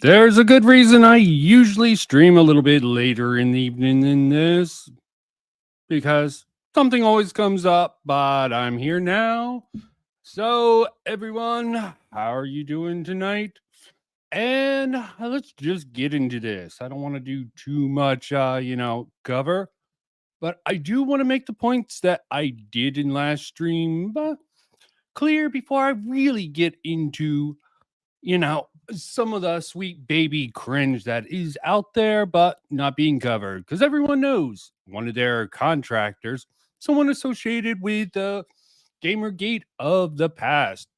There's a good reason I usually stream a little bit later in the evening than this because something always comes up, but I'm here now. So, everyone, how are you doing tonight? And let's just get into this. I don't want to do too much, cover, but I do want to make the points that I did in last stream clear before I really get into some of the sweet baby cringe that is out there, but not being covered. Because everyone knows one of their contractors, someone associated with the Gamergate of the past,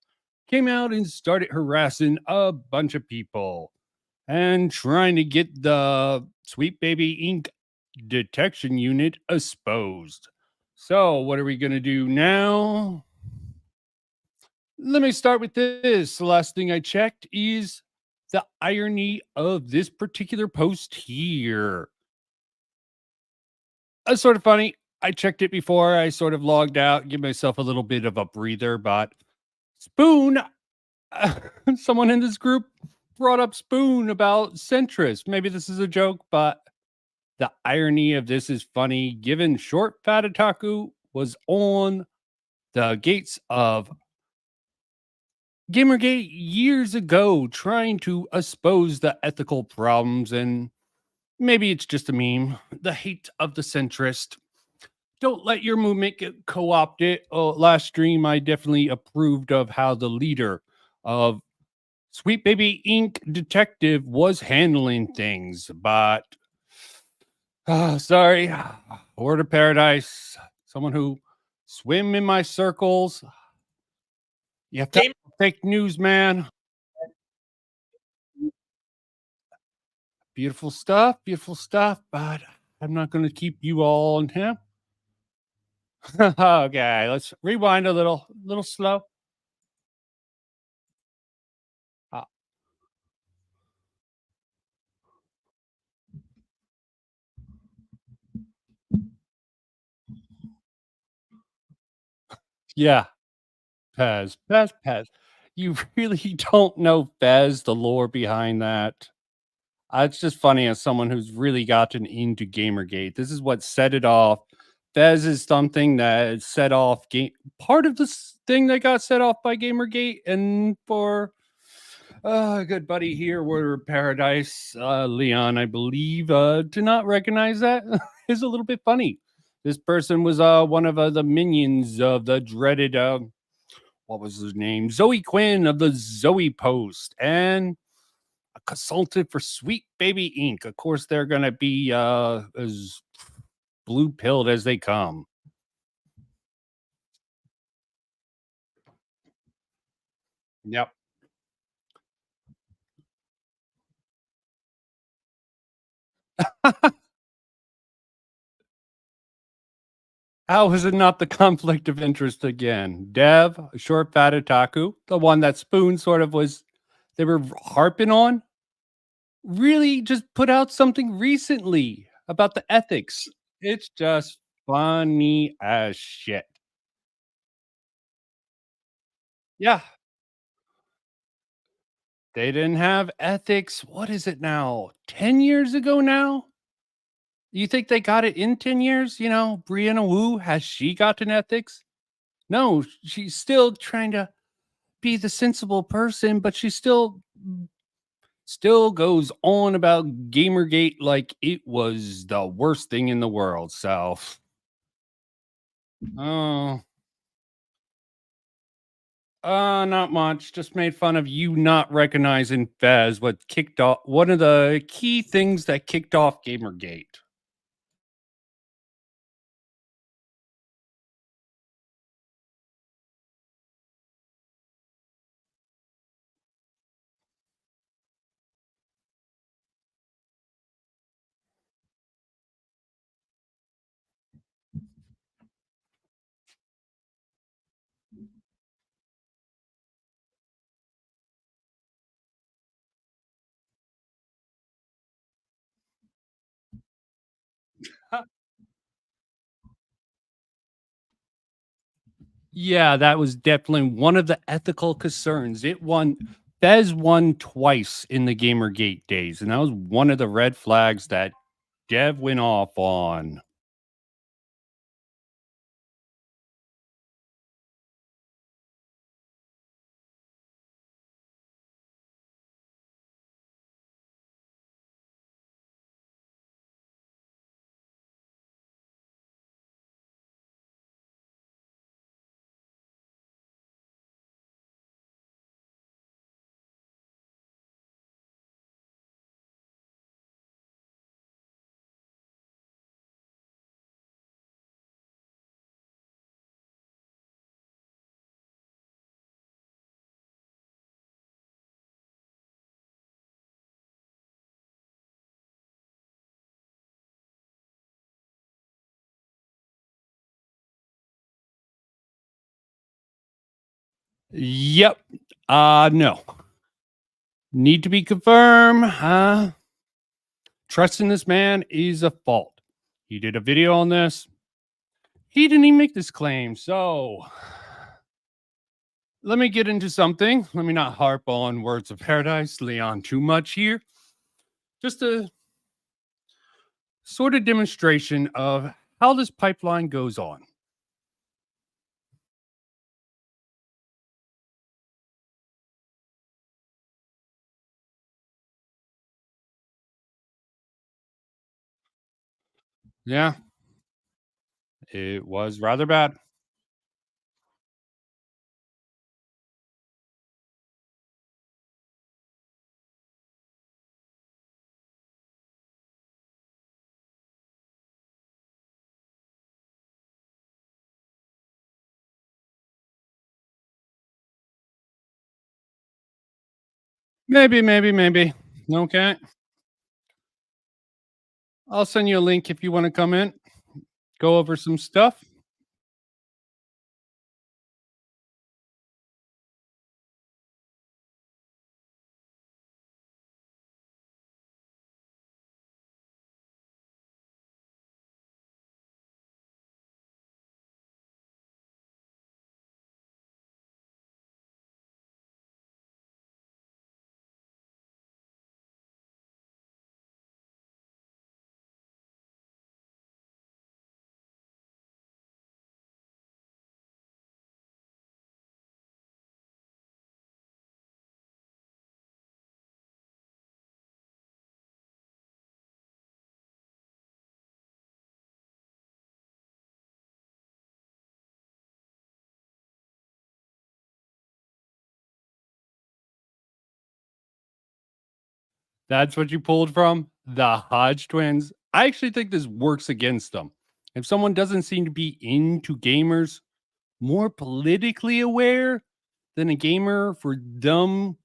came out and started harassing a bunch of people and trying to get the Sweet Baby Inc. detection unit exposed. So, what are we going to do now? Let me start with this. The last thing I checked is the irony of this particular post here. It's sort of funny. I checked it before I sort of logged out, give myself a little bit of a breather, but Spoon, someone in this group brought up Spoon about centrist. Maybe this is a joke, but the irony of this is funny given Short Fat Otaku was on the gates of Gamergate years ago trying to expose the ethical problems, and maybe it's just a meme. The hate of the centrist. Don't let your movement get co opted. Oh, last stream, I definitely approved of how the leader of Sweet Baby Inc. Detective was handling things, but sorry, Word of Paradise, someone who swim in my circles. You have to Game fake news, man. Beautiful stuff, but I'm not going to keep you all on him. Okay, let's rewind a little slow. Uh, yeah, Pez. You really don't know Fez, the lore behind that. It's just funny as someone who's really gotten into Gamergate. This is what set it off. Fez is something that set off part of this thing that got set off by Gamergate, and for a good buddy here, Word Paradise, Leon, I believe, to not recognize that is a little bit funny. This person was one of the minions of the dreaded, what was his name? Zoe Quinn of the Zoe Post, and a consultant for Sweet Baby Inc. Of course, they're going to be as blue pilled as they come. Yep. How is it not the conflict of interest again? Dev, short fat otaku, the one that Spoon sort of was, they were harping on, really just put out something recently about the ethics. It's just funny as shit. Yeah, they didn't have ethics. What is it now? 10 years ago now? You think they got it in 10 years? Brianna Wu, has she gotten ethics? No, she's still trying to be the sensible person, but she still goes on about Gamergate like it was the worst thing in the world. So, oh, not much. Just made fun of you not recognizing Fez. What kicked off one of the key things that kicked off Gamergate. Yeah, that was definitely one of the ethical concerns. It won. Fez won twice in the Gamergate days, and that was one of the red flags that Dev went off on. Yep. No. Need to be confirmed. Trusting this man is a fault. He did a video on this. He didn't even make this claim. So let me get into something. Let me not harp on Words of Paradise, Leon, too much here. Just a sort of demonstration of how this pipeline goes on. Yeah, it was rather bad. Maybe. Okay. I'll send you a link if you want to come in, go over some stuff. That's what you pulled from the Hodge twins. I actually think this works against them. If someone doesn't seem to be into gamers, more politically aware than a gamer, for them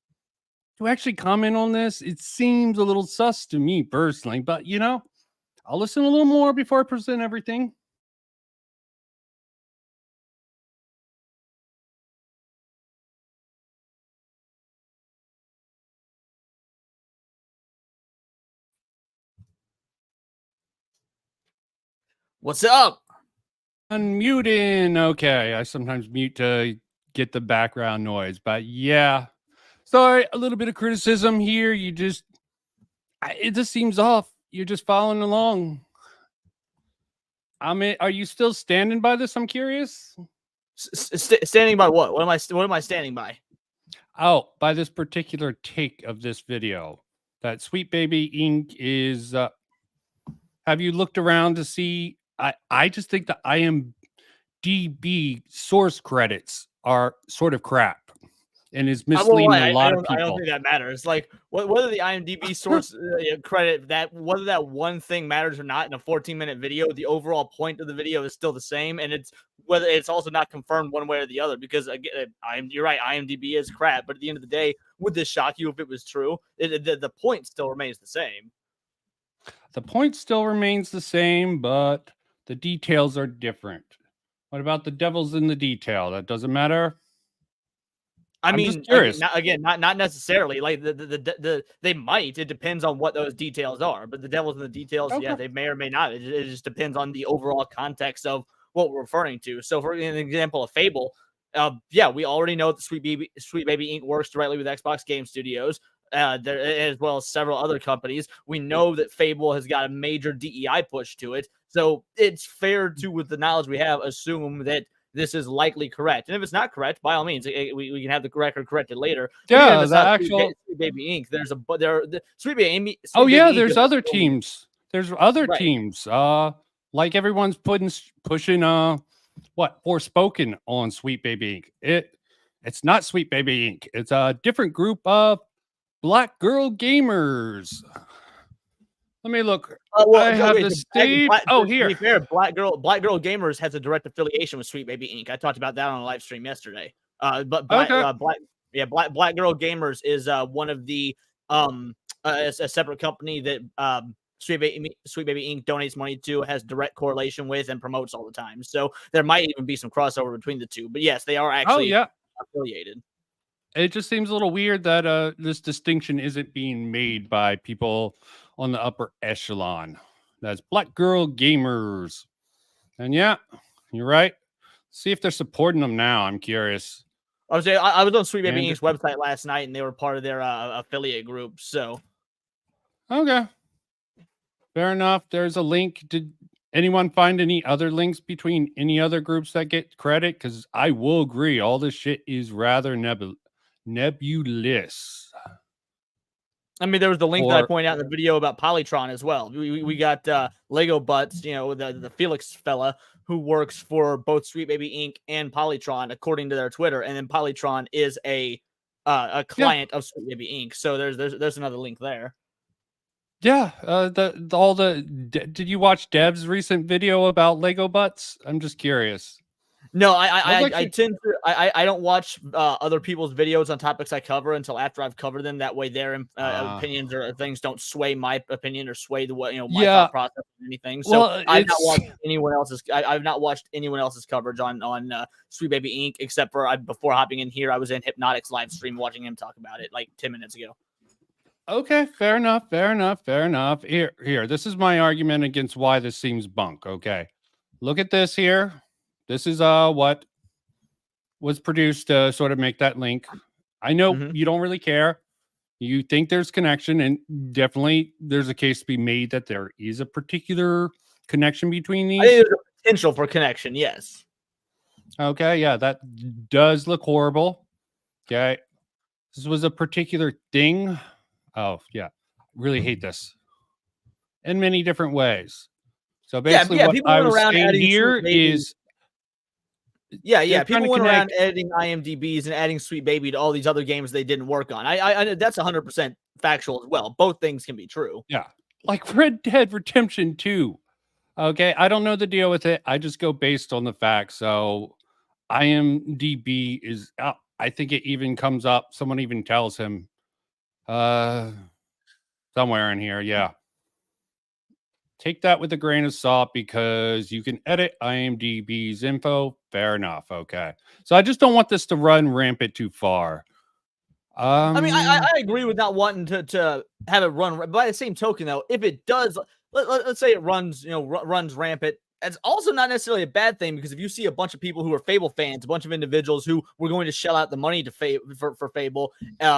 to actually comment on this, it seems a little sus to me personally. But I'll listen a little more before I present everything. What's up? Unmuting. Okay, I sometimes mute to get the background noise, but yeah. Sorry, a little bit of criticism here. It just seems off. You're just following along. I mean, are you still standing by this? I'm curious. Standing by what? What am I standing by? Oh, by this particular take of this video. That Sweet Baby Inc. is. Have you looked around to see? I just think the IMDB source credits are sort of crap and is misleading a lot of people. I don't think that matters. Like whether the IMDb source credit whether that one thing matters or not in a 14-minute video, the overall point of the video is still the same, and it's also not confirmed one way or the other because again, you're right, IMDb is crap, but at the end of the day, would this shock you if it was true? The point still remains the same. The point still remains the same, but the details are different. What about the devil's in the detail? That doesn't matter. I mean, not necessarily. Like they might. It depends on what those details are. But the devil's in the details. Okay. Yeah, they may or may not. It just depends on the overall context of what we're referring to. So, for an example, a Fable, Yeah, we already know that Sweet Baby Inc. works directly with Xbox Game Studios. There, as well as several other companies. We know that Fable has got a major DEI push to it, so it's fair to, with the knowledge we have, assume that this is likely correct. And if it's not correct, by all means, we can have the record corrected later. But even if Yeah, it's the not actual. Sweet Baby Inc., there's a the Sweet Baby Oh Sweet Baby yeah, Inc. there's is other teams. There's other right. teams. Like everyone's pushing what Forspoken on Sweet Baby Inc. It's not Sweet Baby Inc. It's a different group of Black Girl Gamers. Let me look. Well, I have okay, this saved. Oh, to be here. fair, Black Girl Gamers has a direct affiliation with Sweet Baby Inc. I talked about that on a live stream yesterday. But Okay. Black Girl Gamers is one of the a separate company that Sweet Baby Inc. donates money to, has direct correlation with, and promotes all the time. So there might even be some crossover between the two. But yes, they are Oh actually yeah. affiliated. It just seems a little weird that this distinction isn't being made by people on the upper echelon. That's Black Girl Gamers. And yeah, you're right. See if they're supporting them now. I'm curious. I was on Sweet Baby Inc.'s website last night, and they were part of their affiliate group. So okay, fair enough. There's a link. Did anyone find any other links between any other groups that get credit? Because I will agree, all this shit is rather nebulous. I mean, there was the link that I pointed out in the video about Polytron as well. We got Lego Butts, you know, the Felix fella who works for both Sweet Baby Inc. and Polytron, according to their Twitter. And then Polytron is a client of Sweet Baby Inc. So there's another link there. Yeah, did you watch Dev's recent video about Lego Butts? I'm just curious. No, I tend to I don't watch other people's videos on topics I cover until after I've covered them. That way, their opinions or things don't sway my opinion or sway the my thought process or anything. So well, I've not watched anyone else's. I've not watched anyone else's coverage on Sweet Baby Inc. except for before hopping in here, I was in Hypnotic's live stream watching him talk about it like 10 minutes ago. Okay, fair enough. Here. This is my argument against why this seems bunk. Okay, look at this here. This is what was produced to sort of make that link. I know you don't really care. You think there's connection, and definitely there's a case to be made that there is a particular connection between these. I think there's a potential for connection, yes. Okay, yeah, that does look horrible. Okay, this was a particular thing. Oh, yeah, really hate this in many different ways. So basically, what I was saying here is. Yeah. People went around editing IMDb's and adding Sweet Baby to all these other games they didn't work on. I that's 100% factual as well. Both things can be true. Yeah, like Red Dead Redemption 2. Okay, I don't know the deal with it. I just go based on the facts. So IMDb is out. I think it even comes up. Someone even tells him somewhere in here. Yeah. Take that with a grain of salt because you can edit IMDb's info. Fair enough. Okay. So I just don't want this to run rampant too far. I mean, I agree with not wanting to have it run. But by the same token, though, if it does, let's say it runs, runs rampant, it's also not necessarily a bad thing because if you see a bunch of people who are Fable fans, a bunch of individuals who were going to shell out the money to for Fable,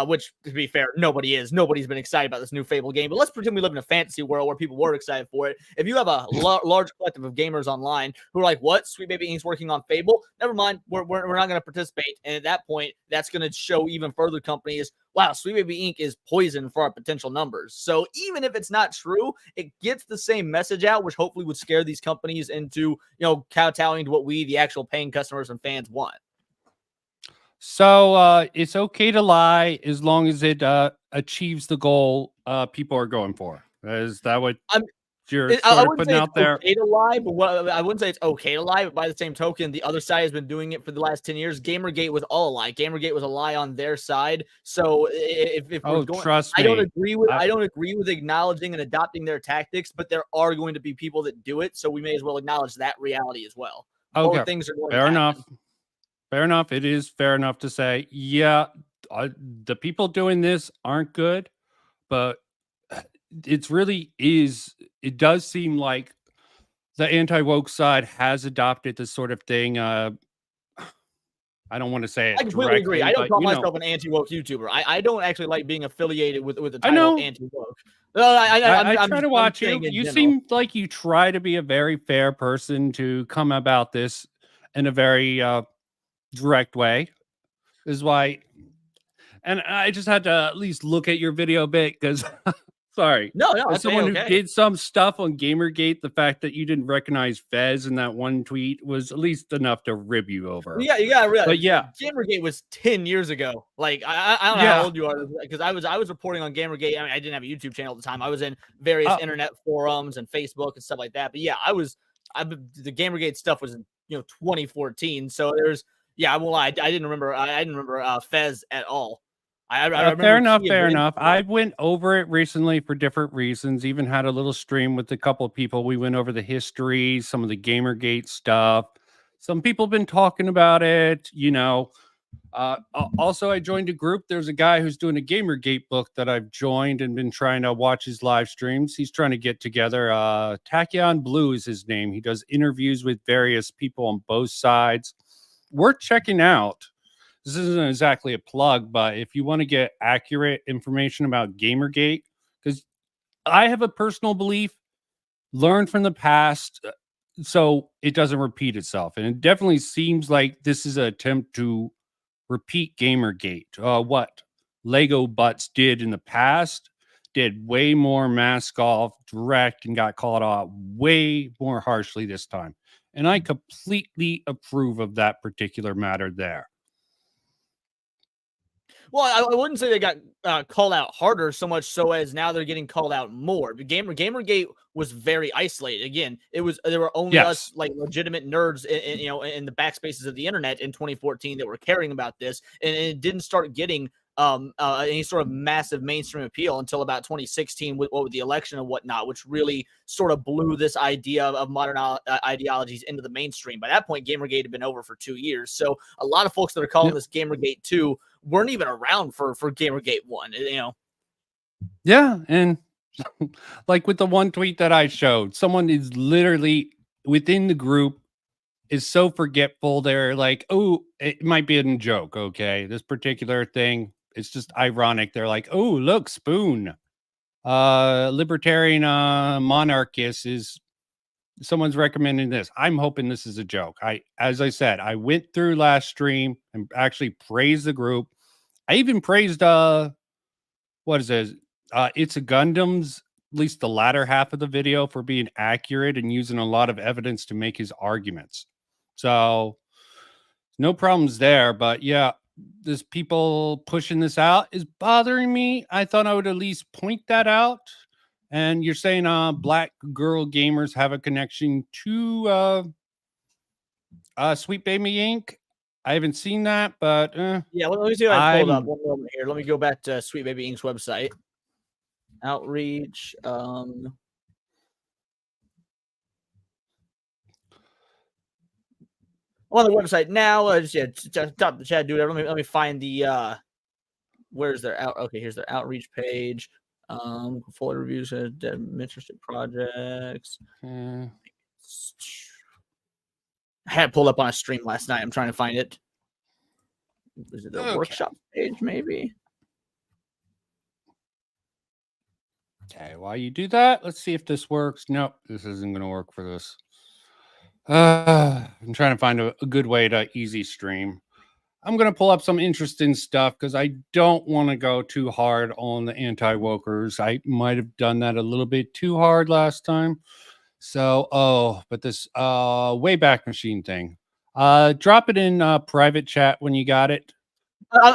which to be fair, nobody's been excited about this new Fable game. But let's pretend we live in a fantasy world where people were excited for it. If you have a large collective of gamers online who are like, "What? Sweet Baby Inc.'s working on Fable? Never mind, we're not going to participate." And at that point, that's going to show even further companies, wow, Sweet Baby Inc. is poison for our potential numbers. So even if it's not true, it gets the same message out, which hopefully would scare these companies into, kowtowing to what we, the actual paying customers and fans, want. So it's okay to lie as long as it achieves the goal people are going for. Is that what you're sort of putting out there? Okay to lie, but I wouldn't say it's okay to lie. But by the same token, the other side has been doing it for the last 10 years. Gamergate was all a lie. Gamergate was a lie on their side. So if we're going, trust me, I don't agree with acknowledging and adopting their tactics, but there are going to be people that do it. So we may as well acknowledge that reality as well. Okay, both things are going fair enough. Fair enough. It is fair enough to say, yeah, the people doing this aren't good, but it does seem like the anti-woke side has adopted this sort of thing. I don't want to say I it completely agree. directly, I don't but call you know, myself an anti-woke YouTuber. I don't actually like being affiliated with the I title know. anti-woke. I I'm try to I'm watch you. saying in You general. seem like you try to be a very fair person to come about this in a very direct way. Is why, and I just had to at least look at your video a bit because, sorry, No, as that's someone who okay. did some stuff on Gamergate, the fact that you didn't recognize Fez in that one tweet was at least enough to rib you over. You gotta But realize yeah, Gamergate was 10 years ago. Like I don't know how yeah, old you are because I was reporting on Gamergate. I mean, I didn't have a YouTube channel at the time. I was in various uh, internet forums and Facebook and stuff like that. But yeah, the Gamergate stuff was in 2014. So there's I won't lie. I didn't remember Fez at all. I fair remember enough, key fair events. enough. I went over it recently for different reasons. Even had a little stream with a couple of people. We went over the history, some of the Gamergate stuff. Some people have been talking about it, you know. Also, I joined a group. There's a guy who's doing a Gamergate book that I've joined and been trying to watch his live streams. He's trying to get together. Tachyon Blue is his name. He does interviews with various people on both sides. Worth checking out. This isn't exactly a plug, but if you want to get accurate information about Gamergate, because I have a personal belief, learn from the past so it doesn't repeat itself. And it definitely seems like this is an attempt to repeat Gamergate. What Lego Butts did in the past did way more mask off, direct, and got called out way more harshly this time. And I completely approve of that particular matter there. Well, I wouldn't say they got called out harder so much so as now they're getting called out more. But Gamergate was very isolated. Again, there were only us Yes. like legitimate nerds in the backspaces of the internet in 2014 that were caring about this, and it didn't start getting any sort of massive mainstream appeal until about 2016 with the election and whatnot, which really sort of blew this idea of modern ideologies into the mainstream. By that point, Gamergate had been over for 2 years, so a lot of folks that are calling Yep. this Gamergate 2 weren't even around for Gamergate 1. Yeah. And like with the one tweet that I showed, someone is literally within the group is so forgetful. They're like, oh, it might be a joke. Okay. This particular thing, it's just ironic. They're like, oh, look, Spoon. Libertarian monarchist is someone's recommending this. I'm hoping this is a joke. As I said, I went through last stream and actually praised the group. I even praised what is it? It's a Gundam's, at least the latter half of the video, for being accurate and using a lot of evidence to make his arguments. So no problems there. But yeah, this people pushing this out is bothering me. I thought I would at least point that out. And you're saying black girl gamers have a connection to Sweet Baby Inc. I haven't seen that, but Yeah, let me see if I pulled up I'm one moment here. Let me go back to Sweet Baby Inc.'s website. Outreach. On the website now. Just top the chat, dude. Let me find the where's their out? Okay, here's their outreach page. Full reviews of mentorship projects. uh, I had it pulled up on a stream last night. I'm trying to find it. Is it a okay. workshop page, maybe? Okay, while you do that, let's see if this works. Nope, this isn't going to work for this. I'm trying to find a good way to easy stream. I'm going to pull up some interesting stuff because I don't want to go too hard on the anti-wokers. I might have done that a little bit too hard last time. So, but this Wayback Machine thing. Drop it in private chat when you got it.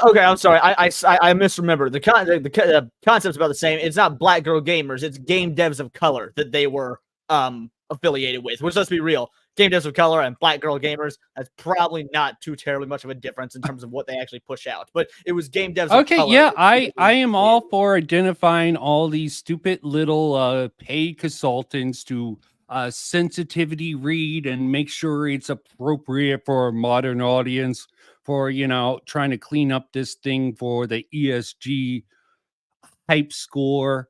Okay, I'm sorry. I misremembered. The concept's about the same. It's not Black Girl Gamers. It's Game Devs of Color that they were affiliated with. Which, let's be real, Game Devs of Color and Black Girl Gamers, that's probably not too terribly much of a difference in terms of what they actually push out. But it was Game Devs of Color. Yeah, I am all for identifying all these stupid little paid consultants to sensitivity read and make sure it's appropriate for a modern audience, for trying to clean up this thing for the ESG hype score.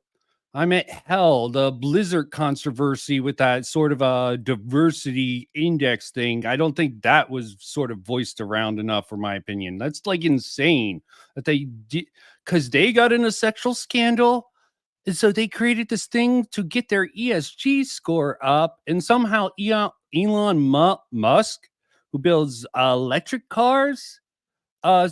I meant hell, the Blizzard controversy with that sort of a diversity index thing. I don't think that was sort of voiced around enough, for my opinion. That's like insane that they did, because they got in a sexual scandal. And so they created this thing to get their ESG score up. And somehow Elon Musk, who builds electric cars, uh,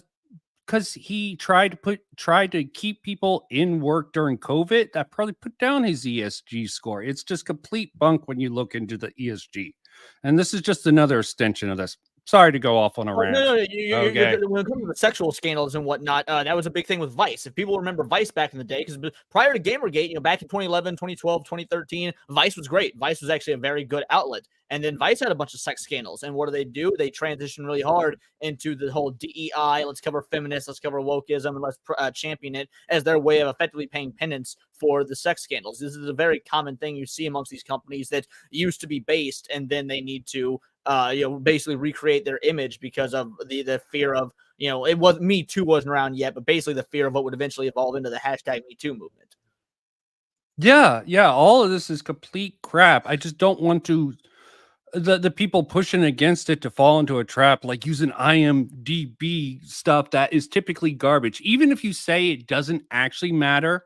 because he tried to keep people in work during COVID, that probably put down his ESG score. It's just complete bunk when you look into the ESG. And this is just another extension of this. Sorry to go off on a Oh, rant. Okay. when it comes to the sexual scandals and whatnot, that was a big thing with Vice. If people remember Vice back in the day, because prior to Gamergate, back in 2011, 2012, 2013, Vice was great. Vice was actually a very good outlet. And then Vice had a bunch of sex scandals. And what do? They transitioned really hard into the whole DEI. Let's cover feminists, let's cover wokeism, and let's champion it as their way of effectively paying penance for the sex scandals. This is a very common thing you see amongst these companies that used to be based, and then they need to basically recreate their image because of the fear of, it was Me Too wasn't around yet, but basically the fear of what would eventually evolve into the hashtag Me Too movement. Yeah. All of this is complete crap. I just don't want the people pushing against it to fall into a trap, like using IMDB stuff that is typically garbage. Even if you say it doesn't actually matter,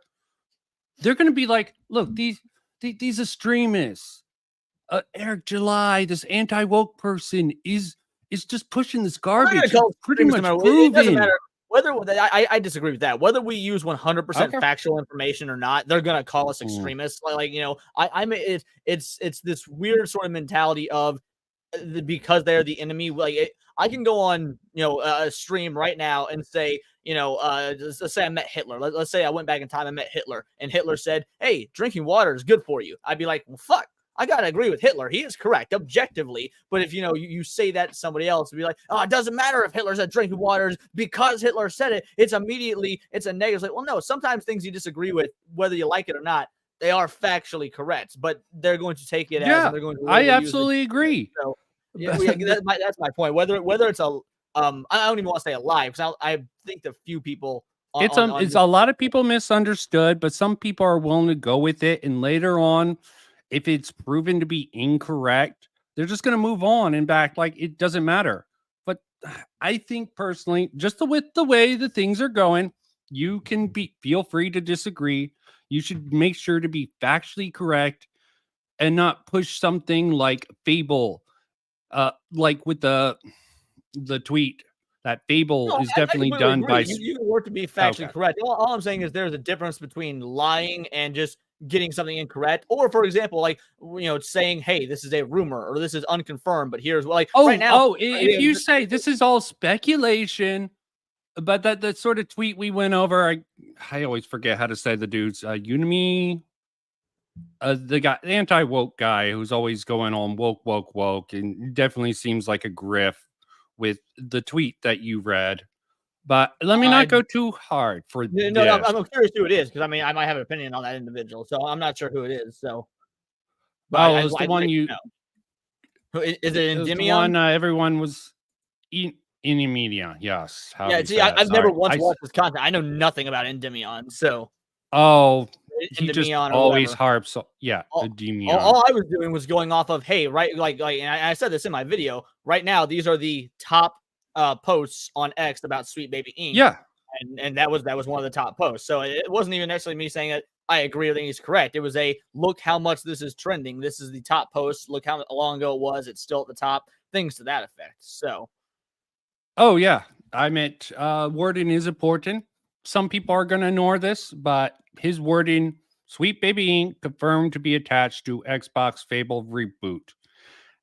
they're going to be like, look, these extremists, Eric July, this anti-woke person is just pushing this garbage. It's pretty much proven. It doesn't matter whether I disagree with that. Whether we use 100% factual information or not, they're gonna call us extremists. It's this weird sort of mentality of because they're the enemy. I can go on a stream right now and say, let's say I met Hitler. Let's say I went back in time and met Hitler, and Hitler said, "Hey, drinking water is good for you." I'd be like, "Well, fuck. I gotta agree with Hitler. He is correct objectively." But if you say that to somebody else, be like, "Oh, it doesn't matter if Hitler said drinking water because Hitler said it. It's a negative." Like, well, no. Sometimes things you disagree with, whether you like it or not, they are factually correct. But they're going to take it as, and they're going to. I absolutely agree. So that's my point. Whether it's a I don't even want to say a lie, because I think the few people. It's a lot of people misunderstood, but some people are willing to go with it, and later on, if it's proven to be incorrect, they're just going to move on and back like it doesn't matter. But I think personally, just with the way the things are going, you can feel free to disagree. You should make sure to be factually correct and not push something like Fable, like with the tweet. That Fable is definitely done by. You can work to be factually correct. All I'm saying is there's a difference between lying and just getting something incorrect, or for example, like saying, "Hey, this is a rumor," or "This is unconfirmed," but here's right now. If you say this is all speculation, but that sort of tweet we went over, I always forget how to say the dude's Unimi. The anti-woke guy who's always going on woke, and definitely seems like a griff with the tweet that you read. But let me not go too hard for this. No, I'm curious who it is, because I might have an opinion on that individual, so I'm not sure who it is. So, but it's the one you know. Is it Endymion? The one everyone was in media. Yes. I've never once watched this content. I know nothing about Endymion, so. He just always harps. Yeah, Endymion. All I was doing was going off of, hey, right, like, and I said this in my video. Right now, these are the top posts on X about Sweet Baby Inc. Yeah, and that was one of the top posts. So it wasn't even necessarily me saying that I agree with he's correct. It was look how much this is trending. This is the top post. Look how long ago it was. It's still at the top. Things to that effect. So. Oh yeah, I meant wording is important. Some people are going to ignore this, but his wording, Sweet Baby Inc. confirmed to be attached to Xbox Fable reboot.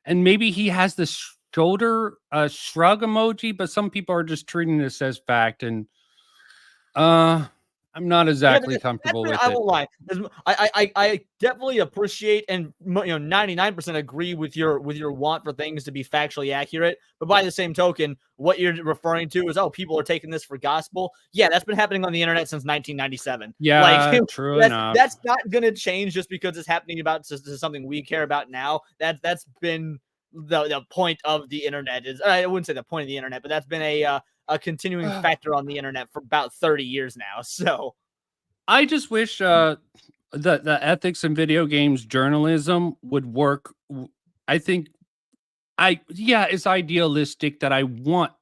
And maybe he has the shoulder shrug emoji, but some people are just treating this as fact. And I'm not exactly comfortable with it. I won't lie. I definitely appreciate and 99% agree with your want for things to be factually accurate. But by the same token, what you're referring to is, people are taking this for gospel. Yeah, that's been happening on the internet since 1997. Yeah, true enough. That's not going to change just because it's happening about something we care about now. That's been the point of the internet. I wouldn't say the point of the internet, but that's been a continuing factor on the internet for about 30 years now. So I just wish the ethics in video games journalism would work. I think it's idealistic that I want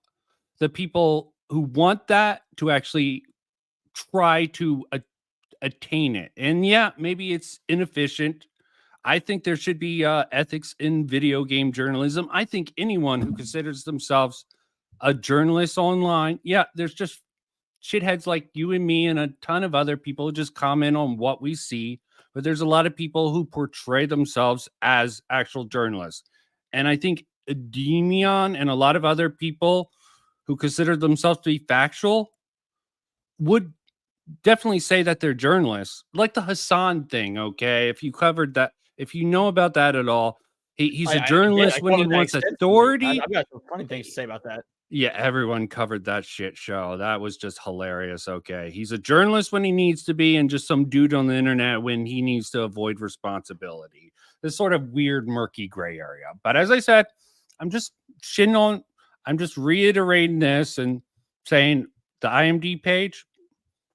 the people who want that to actually try to attain it. And yeah, maybe it's inefficient. I think there should be ethics in video game journalism. I think anyone who considers themselves a journalist online, yeah, there's just shitheads like you and me and a ton of other people who just comment on what we see. But there's a lot of people who portray themselves as actual journalists. And I think Demion and a lot of other people who consider themselves to be factual would definitely say that they're journalists, like the Hassan thing. Okay, if you covered that, if you know about that at all, he's a journalist when he wants authority. I've got some funny things to say about that. Yeah, everyone covered that shit show. That was just hilarious. Okay, he's a journalist when he needs to be, and just some dude on the internet when he needs to avoid responsibility. This sort of weird, murky gray area. But as I said, I'm just shitting on. I'm just reiterating this and saying the IMDb page.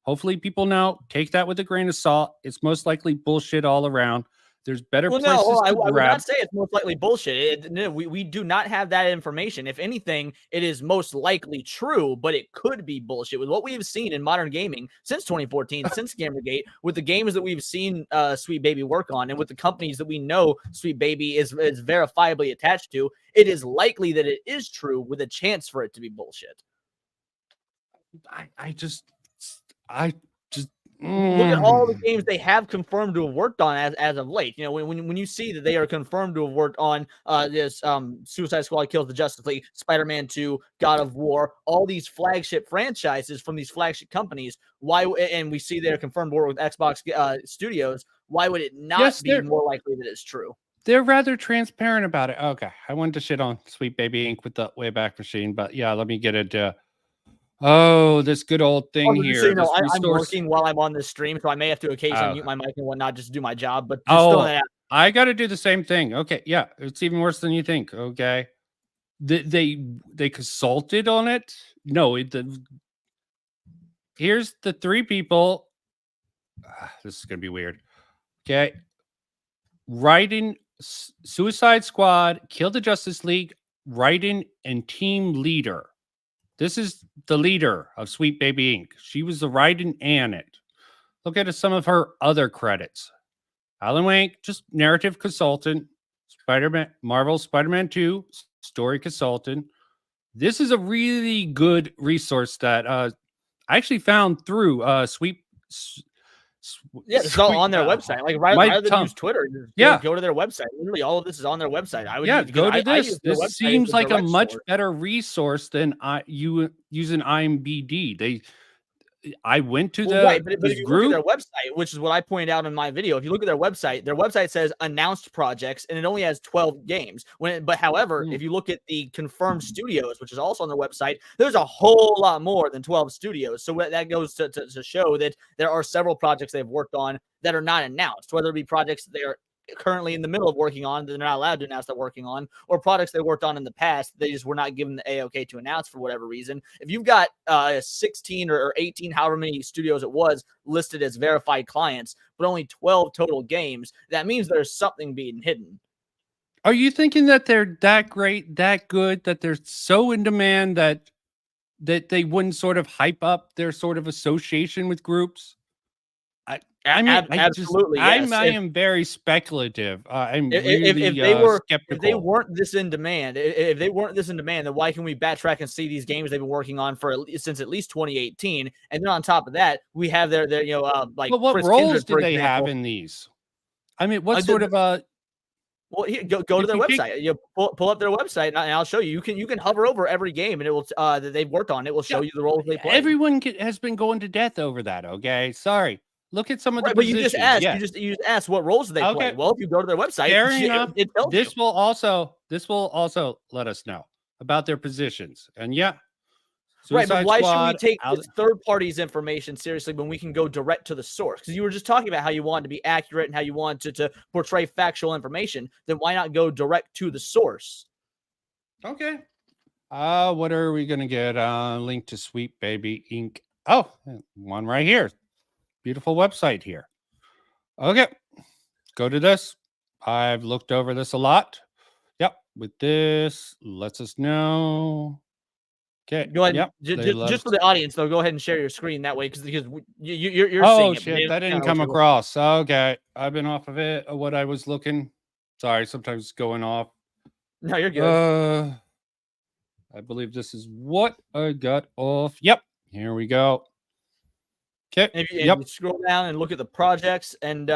Hopefully, people know. Take that with a grain of salt. It's most likely bullshit all around. There's better places to I grab. would not say it's most likely bullshit. We do not have that information. If anything, it is most likely true, but it could be bullshit. With what we've seen in modern gaming since 2014, since Gamergate, with the games that we've seen Sweet Baby work on, and with the companies that we know Sweet Baby is verifiably attached to, it is likely that it is true with a chance for it to be bullshit. I just look at all the games they have confirmed to have worked on as of late. You know, when you see that they are confirmed to have worked on this Suicide Squad Kills the Justice League, Spider-Man 2, God of War, all these flagship franchises from these flagship companies, and we see they're confirmed to work with Xbox Studios, why would it not be more likely that it's true? They're rather transparent about it. Okay, I wanted to shit on Sweet Baby Inc. with the Wayback Machine, but yeah, let me get it. This good old thing here. So, you know, I'm working while I'm on this stream, so I may have to occasionally mute my mic and whatnot just to do my job. But just I got to do the same thing. Okay, yeah, it's even worse than you think. Okay, they consulted on it. No, here's the three people. This is gonna be weird. Okay, writing Suicide Squad, Kill the Justice League, writing and team leader. This is the leader of Sweet Baby Inc. She was the writing and it. Look at some of her other credits. Alan Wake, just narrative consultant. Spider-Man, Marvel Spider-Man 2, story consultant. This is a really good resource that I actually found through it's all on their website. Like rather than use Twitter, go to their website. Literally, all of this is on their website. Go to this. This seems like a much better resource than you using IMDb. I went to the but if you group. Look at their website, which is what I pointed out in my video. If you look at their website says announced projects, and it only has 12 games. However, if you look at the confirmed studios, which is also on their website, there's a whole lot more than 12 studios. So that goes to show that there are several projects they've worked on that are not announced, whether it be projects that they are currently in the middle of working on that they're not allowed to announce they're working on, or products they worked on in the past they just were not given the AOK to announce for whatever reason. If you've got 16 or 18, however many studios it was, listed as verified clients, but only 12 total games, that means there's something being hidden. Are you thinking that they're that great, that good, that they're so in demand that they wouldn't sort of hype up their sort of association with groups? I mean, absolutely. I am very speculative. I'm really skeptical. If they weren't this in demand, then why can we backtrack and see these games they've been working on since at least 2018? And then on top of that, we have their like. But what roles do they have in these? I mean, what sort of Well, here, go to their website. You pull up their website, and I'll show you. You can hover over every game, and it will that they've worked on. It will show you the roles they play. Everyone has been going to death over that. Okay, sorry. Look at some of the positions. But you just asked what roles do they play. Well, if you go to their website, it tells this will also let us know about their positions. And but why should we take this third party's information seriously when we can go direct to the source? Because you were just talking about how you want to be accurate and how you want to portray factual information. Then why not go direct to the source? Okay. What are we gonna get? Link to Sweet Baby Inc. Oh, one right here. Beautiful website here. Okay, go to this. I've looked over this a lot. Yep, with this, lets us know. Okay, Go ahead. yep, they let Just us. for the audience, though, go ahead and share your screen that way because you're seeing Oh it. But shit, they that don't didn't know what come you're looking across. Okay, I've been off of it. What I was looking. Sorry, sometimes it's going off. at. No, you're good. I believe this is what I got off. Yep, here we go. Okay, And if you yep, scroll down and look at the projects, and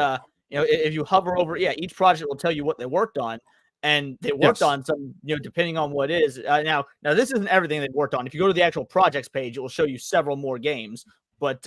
if you hover over, each project will tell you what they worked on, and they worked yes, on some, depending on what it is. Now this isn't everything they worked on. If you go to the actual projects page, it will show you several more games. But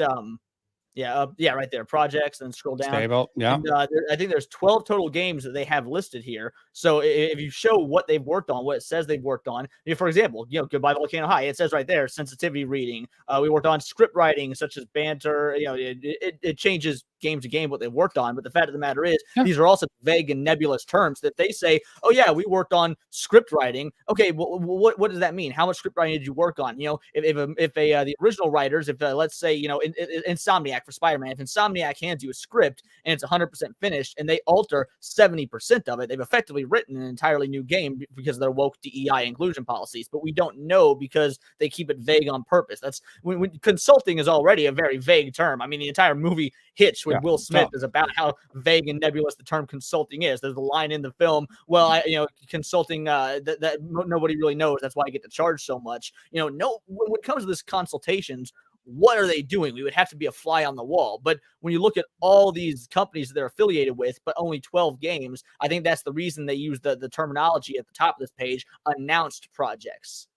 yeah, right there, projects, and scroll down. stable. Yeah, And I think there's 12 total games that they have listed here. So if you show what they've worked on, what it says they've worked on, for example, Goodbye Volcano High, it says right there, sensitivity reading. We worked on script writing, such as banter. It changes game to game what they've worked on. But the fact of the matter is, yeah, these are also vague and nebulous terms that they say, oh yeah, we worked on script writing. Okay, well, what does that mean? How much script writing did you work on? If the original writers, if let's say, Insomniac for Spider-Man, if Insomniac hands you a script and it's 100% finished and they alter 70% of it, they've effectively written an entirely new game because of their woke DEI inclusion policies. But we don't know because they keep it vague on purpose. That's when consulting is already a very vague term. I mean, the entire movie Hitch with yeah. Will Smith So, is about how vague and nebulous the term consulting is. There's a line in the film, well, consulting that nobody really knows. That's why I get to charge so much. No, when it comes to this consultations, what are they doing? We would have to be a fly on the wall. But when you look at all these companies that they're affiliated with, but only 12 games, I think that's the reason they use the terminology at the top of this page, announced projects.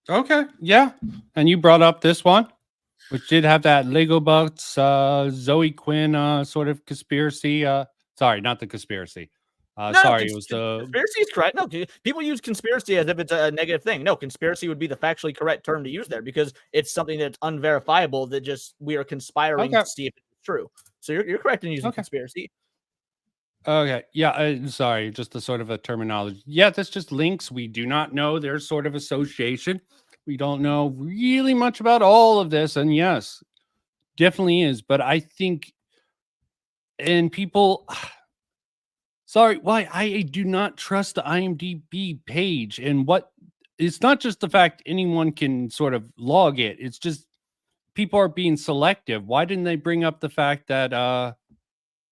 okay, yeah. And you brought up this one, which did have that Lego Bucks, Zoe Quinn sort of conspiracy. Sorry, not the conspiracy. No, Sorry, it was the. conspiracy is correct. No, people use conspiracy as if it's a negative thing. No, conspiracy would be the factually correct term to use there because it's something that's unverifiable that just we are conspiring Okay, to see if it's true. So you're correct in using okay. conspiracy. Okay. Yeah. Sorry. Just the sort of a terminology. Yeah. That's just links. We do not know their sort of association. We don't know really much about all of this. And yes, definitely is. But I think, and people, sorry, why I do not trust the IMDb page. And what it's not just the fact anyone can sort of log it, it's just people are being selective. Why didn't they bring up the fact that,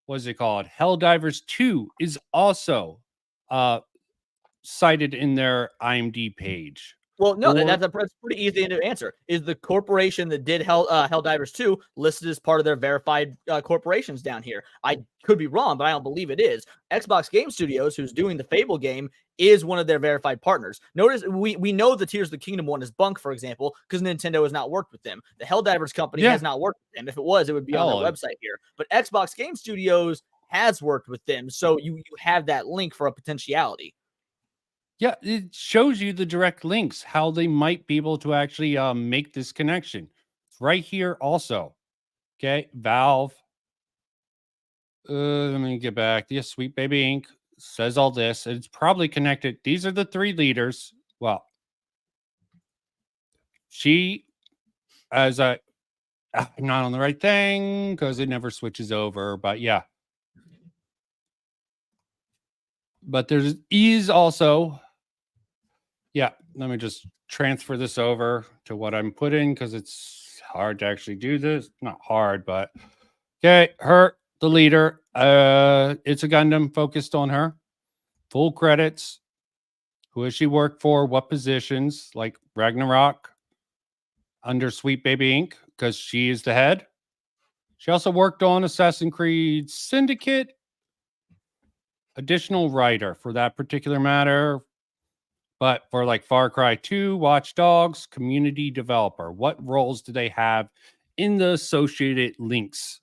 what's it called? Helldivers 2 is also uh cited in their IMDb page. Well, no, Or that's pretty easy to answer. Is the corporation that did Helldivers 2 listed as part of their verified corporations down here? I could be wrong, but I don't believe it is. Xbox Game Studios, who's doing the Fable game, is one of their verified partners. Notice we know the Tears of the Kingdom one is bunk, for example, because Nintendo has not worked with them. The Helldivers company yeah, has not worked with them. If it was, it would be on their hell, website here. But Xbox Game Studios has worked with them, so you have that link for a potentiality. yeah, it shows you the direct links, how they might be able to actually make this connection. It's right here also. Okay, Valve. Let me get back. Yes, Sweet Baby Inc. says all this. It's probably connected. These are the three leaders. Well, she, as I, I'm not on the right thing because it never switches over. But yeah, but there is also, yeah, let me just transfer this over to what I'm putting because it's hard to actually do this. Not hard, but okay, her, the leader. It's a Gundam focused on her. Full credits. Who has she worked for? What positions? Like Ragnarok under Sweet Baby Inc. because she is the head. She also worked on Assassin's Creed Syndicate. Additional writer for that particular matter. But for like Far Cry 2, Watch Dogs, community developer, what roles do they have in the associated links?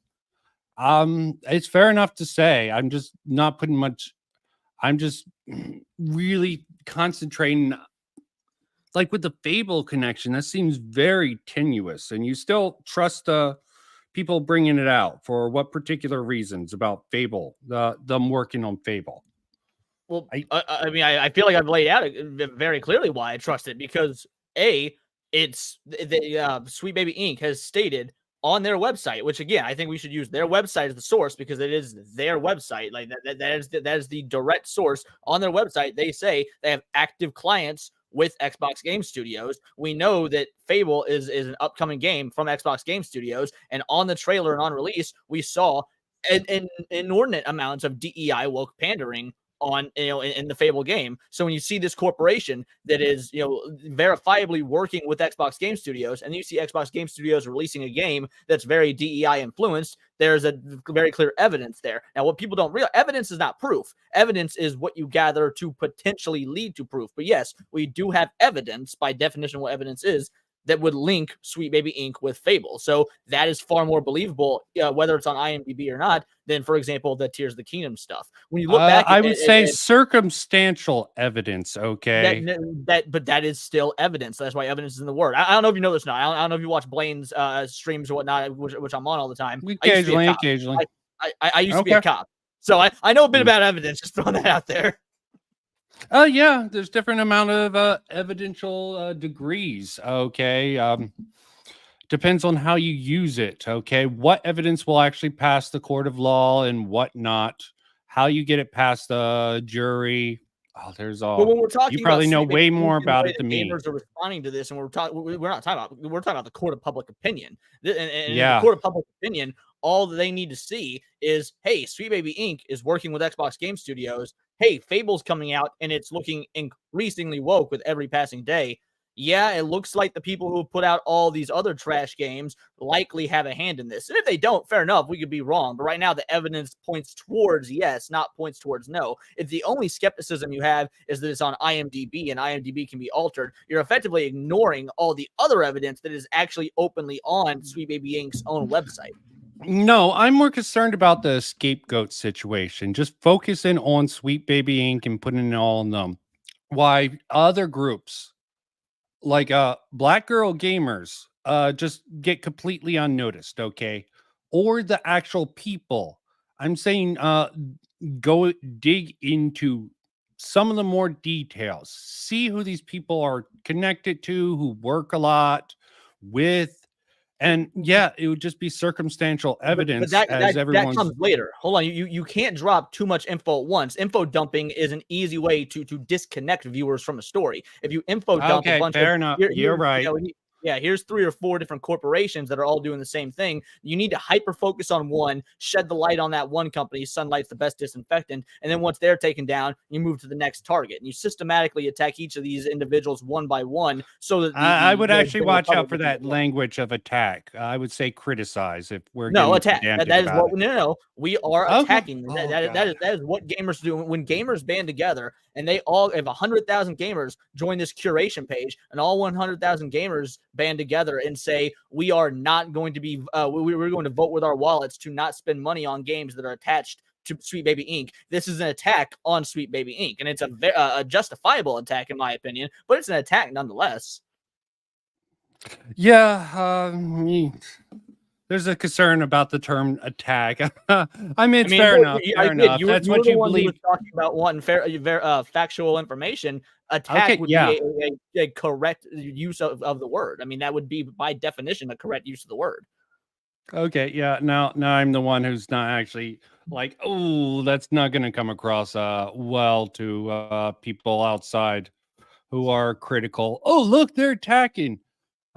It's fair enough to say. I'm just not putting much. I'm just really concentrating. Like with the Fable connection, that seems very tenuous, and you still trust people bringing it out for what particular reasons about Fable? Them working on Fable. Well, I I mean, I feel like I've laid out very clearly why I trust it because it's the Sweet Baby Inc. has stated on their website, which again, I think we should use their website as the source because it is their website. Like that is the direct source on their website. They say they have active clients with Xbox Game Studios. We know that Fable is an upcoming game from Xbox Game Studios, and on the trailer and on release, we saw an inordinate amounts of DEI woke pandering on in the Fable game. So when you see this corporation that is verifiably working with Xbox Game Studios, and you see Xbox Game Studios releasing a game that's very DEI influenced, there's a very clear evidence there. Now, what people don't realize, evidence is not proof. Evidence is what you gather to potentially lead to proof. But yes, we do have evidence by definition. What evidence is that would link Sweet Baby Inc. with Fable. So that is far more believable, whether it's on IMDb or not, than, for example, the Tears of the Kingdom stuff. When you look back, I would say circumstantial evidence. Okay, but that is still evidence. That's why evidence is in the word. I don't know if you know this now. I don't know if you watch Blaine's streams or whatnot, which I'm on all the time. Occasionally. I used to be a cop, so I know a bit about evidence. Just throwing that out there. Yeah, there's different amount of evidential degrees. Okay, depends on how you use it. Okay, what evidence will actually pass the court of law and what not? How you get it past the jury? Oh, there's all. But when we're talking, you probably know way more about it than me. Gamers are responding to this, and we're not talking about the court of public opinion. And in the court of public opinion, all they need to see is, hey, Sweet Baby Inc. is working with Xbox Game Studios. Hey, Fable's coming out, and it's looking increasingly woke with every passing day. Yeah, it looks like the people who put out all these other trash games likely have a hand in this. And if they don't, fair enough, we could be wrong. But right now, the evidence points towards yes, not points towards no. If the only skepticism you have is that it's on IMDb and IMDb can be altered, you're effectively ignoring all the other evidence that is actually openly on Sweet Baby Inc.'s own website. No, I'm more concerned about the scapegoat situation. Just focusing on Sweet Baby Inc. and putting it all on them. Why other groups like Black Girl Gamers just get completely unnoticed, okay? Or the actual people. I'm saying go dig into some of the more details. See who these people are connected to, who work a lot with. And yeah, it would just be circumstantial evidence. But that comes later. Hold on, you can't drop too much info at once. Info dumping is an easy way to disconnect viewers from a story. If you info dump a bunch fair enough. You're right. Here's 3 or 4 different corporations that are all doing the same thing. You need to hyper focus on one, shed the light on that one company. Sunlight's the best disinfectant. And then once they're taken down, you move to the next target. And you systematically attack each of these individuals one by one. So that I would actually watch out for that language of attack. I would say criticize if we're attack. That is what we are attacking. That is what gamers do when gamers band together. And they all, if 100,000 gamers join this curation page, and all 100,000 gamers band together and say, we are not going to be, we're going to vote with our wallets to not spend money on games that are attached to Sweet Baby Inc. This is an attack on Sweet Baby Inc. And it's a justifiable attack, in my opinion, but it's an attack nonetheless. Yeah, there's a concern about the term attack. I mean, fair enough. That's what you believe. Talking about wanting factual information. Attack would be a correct use of the word. I mean, that would be by definition a correct use of the word. Okay, yeah. Now I'm the one who's not actually like, oh, that's not going to come across well to people outside who are critical. Oh, look, they're attacking.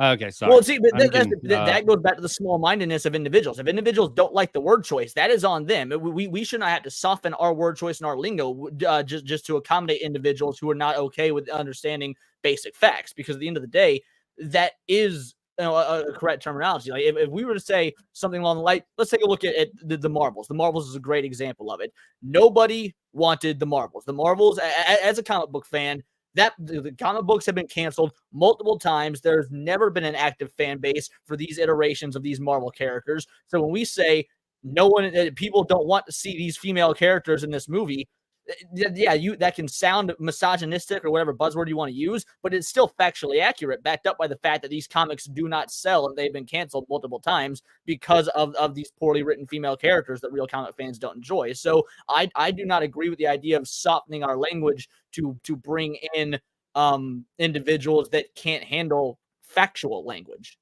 Okay, sorry. Well, see, but that goes back to the small-mindedness of individuals. If individuals don't like the word choice, that is on them. We should not have to soften our word choice and our lingo just to accommodate individuals who are not okay with understanding basic facts. Because at the end of the day, that is a correct terminology. Like if we were to say something along the line, let's take a look at the Marvels. The Marvels is a great example of it. Nobody wanted the Marvels. The Marvels, as a comic book fan, that the comic books have been canceled multiple times. There's never been an active fan base for these iterations of these Marvel characters. So when we say people don't want to see these female characters in this movie, yeah, that can sound misogynistic or whatever buzzword you want to use, but it's still factually accurate, backed up by the fact that these comics do not sell and they've been canceled multiple times because of these poorly written female characters that real comic fans don't enjoy. So I do not agree with the idea of softening our language to bring in individuals that can't handle factual language.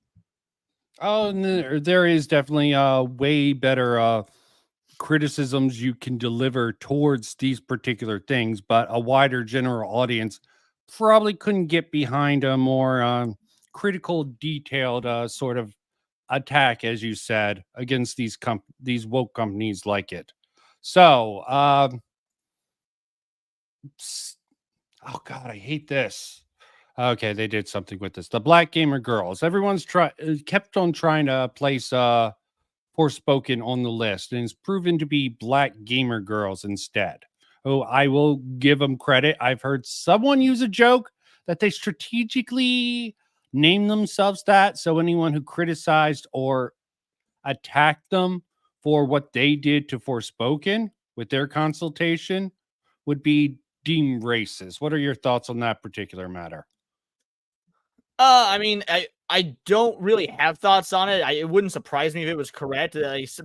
Oh, and there is definitely way better criticisms you can deliver towards these particular things, but a wider general audience probably couldn't get behind a more critical, detailed sort of attack, as you said, against these woke companies like it. So, oh god, I hate this. Okay, they did something with this. The black gamer girls. Everyone's kept on trying to place Forspoken on the list, and it's proven to be black gamer girls instead. Oh, I will give them credit. I've heard someone use a joke that they strategically named themselves that, so anyone who criticized or attacked them for what they did to Forspoken with their consultation would be deemed racist. What are your thoughts on that particular matter? I mean, I don't really have thoughts on it. It wouldn't surprise me if it was correct.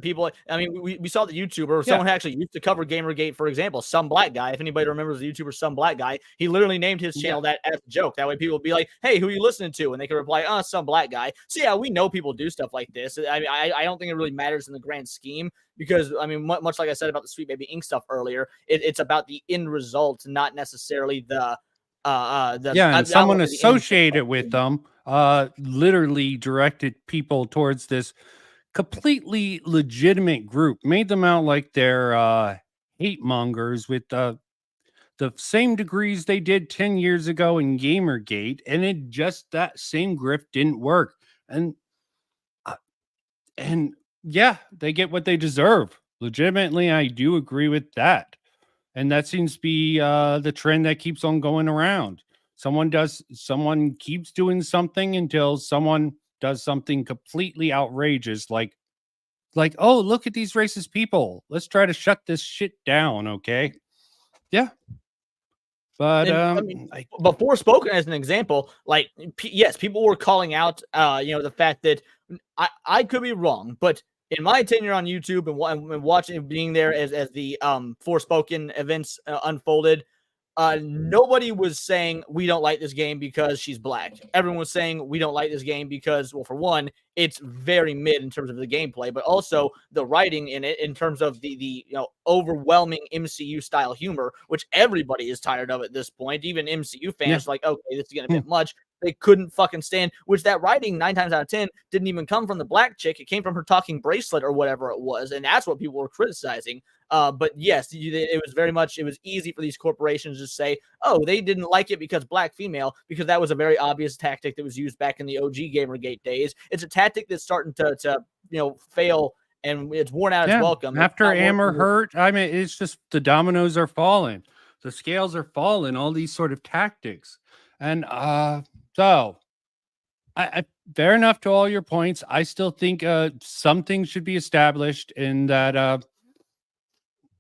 People, I mean, we saw the YouTuber, Yeah. someone who actually used to cover Gamergate, for example, some black guy. If anybody remembers the YouTuber, some black guy, he literally named his Yeah. channel that as a joke. That way, people would be like, "Hey, who are you listening to?" And they could reply, "Oh, some black guy." So yeah, we know people do stuff like this. I mean, I don't think it really matters in the grand scheme because I mean, much like I said about the Sweet Baby Ink stuff earlier, it's about the end result, not necessarily Yeah, and I don't someone want to say the end associated with them literally directed people towards this completely legitimate group, made them out like they're hate mongers with the same degrees they did 10 years ago in Gamergate, and it just that same grift didn't work. Uh, and yeah, they get what they deserve. Legitimately, I do agree with that. And that seems to be the trend that keeps on going around. Someone keeps doing something until someone does something completely outrageous, like, oh, look at these racist people. Let's try to shut this shit down, okay? Yeah, but And I mean, before spoken as an example, like yes, people were calling out, the fact that I could be wrong, but in my tenure on YouTube and watching, being there as the Forspoken events unfolded, nobody was saying we don't like this game because she's black. Everyone was saying we don't like this game because, well, for one, it's very mid in terms of the gameplay, but also the writing in it, in terms of the overwhelming MCU style humor, which everybody is tired of at this point. Even MCU yeah, fans are like, okay, this is getting a hmm, bit much. They couldn't fucking stand, which that writing 9 times out of 10 didn't even come from the black chick. It came from her talking bracelet or whatever it was. And that's what people were criticizing. But yes, it was very much, it was easy for these corporations to say, oh, they didn't like it because black female, because that was a very obvious tactic that was used back in the OG Gamergate days. It's a tactic that's starting to fail, and it's worn out its yeah. welcome. It's After not Amber working. hurt, I mean, it's just the dominoes are falling, the scales are falling, all these sort of tactics. And so I fair enough to all your points. I still think something should be established in that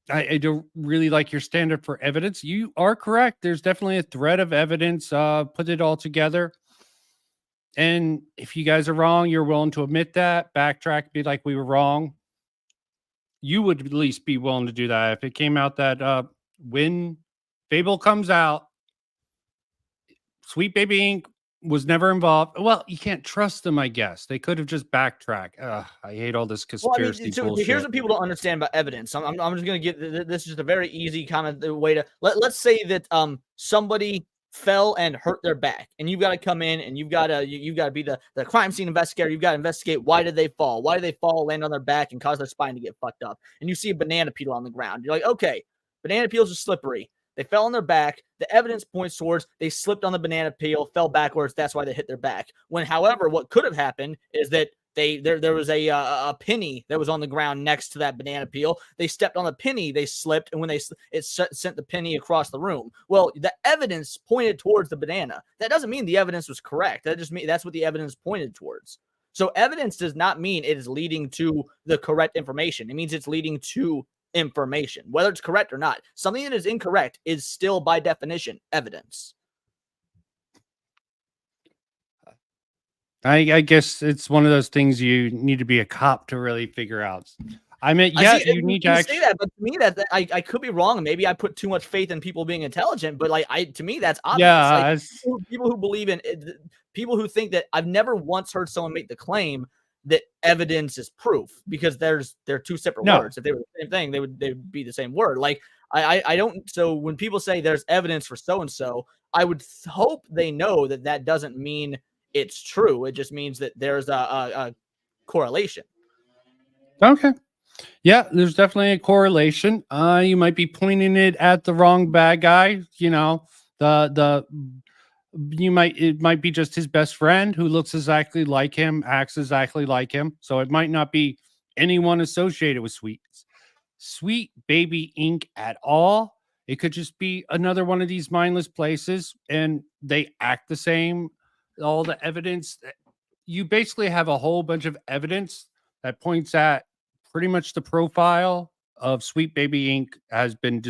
I don't really like your standard for evidence. You are correct. There's definitely a thread of evidence. Put it all together. And if you guys are wrong, you're willing to admit that, backtrack, be like, we were wrong. You would at least be willing to do that. If it came out that when Fable comes out, Sweet Baby Inc. was never involved. Well, you can't trust them, I guess. They could have just backtracked. I hate all this Well, I conspiracy mean, so bullshit. here's what people don't understand about evidence. I'm just gonna give this is just a very easy kind of way to let's say that somebody fell and hurt their back, and you've got to come in and you've got to be the crime scene investigator. You've got to investigate, why did they fall? Why did they fall, land on their back, and cause their spine to get fucked up? And you see a banana peel on the ground. You're like, okay, banana peels are slippery. They fell on their back. The evidence points towards they slipped on the banana peel, fell backwards. That's why they hit their back. When, however, what could have happened is that there was a penny that was on the ground next to that banana peel. They stepped on the penny, they slipped, and when it sent the penny across the room. Well, the evidence pointed towards the banana. That doesn't mean the evidence was correct. That just means that's what the evidence pointed towards. So evidence does not mean it is leading to the correct information. It means it's leading to information, whether it's correct or not. Something that is incorrect is still, by definition, evidence. I guess it's one of those things you need to be a cop to really figure out. I mean, yeah, you need to say that, but to me, that I could be wrong. Maybe I put too much faith in people being intelligent, but to me, that's obvious. Yeah, Like, people who believe in it, people who think that, I've never once heard someone make the claim that evidence is proof, because they're two separate No. words. If they were the same thing, they'd be the same word. Like I don't. So when people say there's evidence for so and so, I would hope they know that that doesn't mean it's true. It just means that there's a correlation. Okay. Yeah, there's definitely a correlation. You might be pointing it at the wrong bad guy. You know, the it might be just his best friend who looks exactly like him, acts exactly like him. So it might not be anyone associated with Sweet Baby Inc. at all. It could just be another one of these mindless places, and they act the same. All the evidence, you basically have a whole bunch of evidence that points at pretty much the profile of Sweet Baby Inc. has been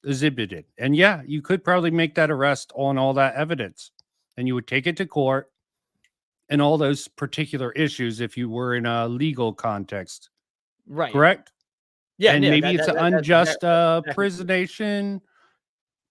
exhibited. And yeah, you could probably make that arrest on all that evidence, and you would take it to court and all those particular issues if you were in a legal context. Right. Correct? Yeah. And Yeah, maybe it's an unjust exactly. prisonation,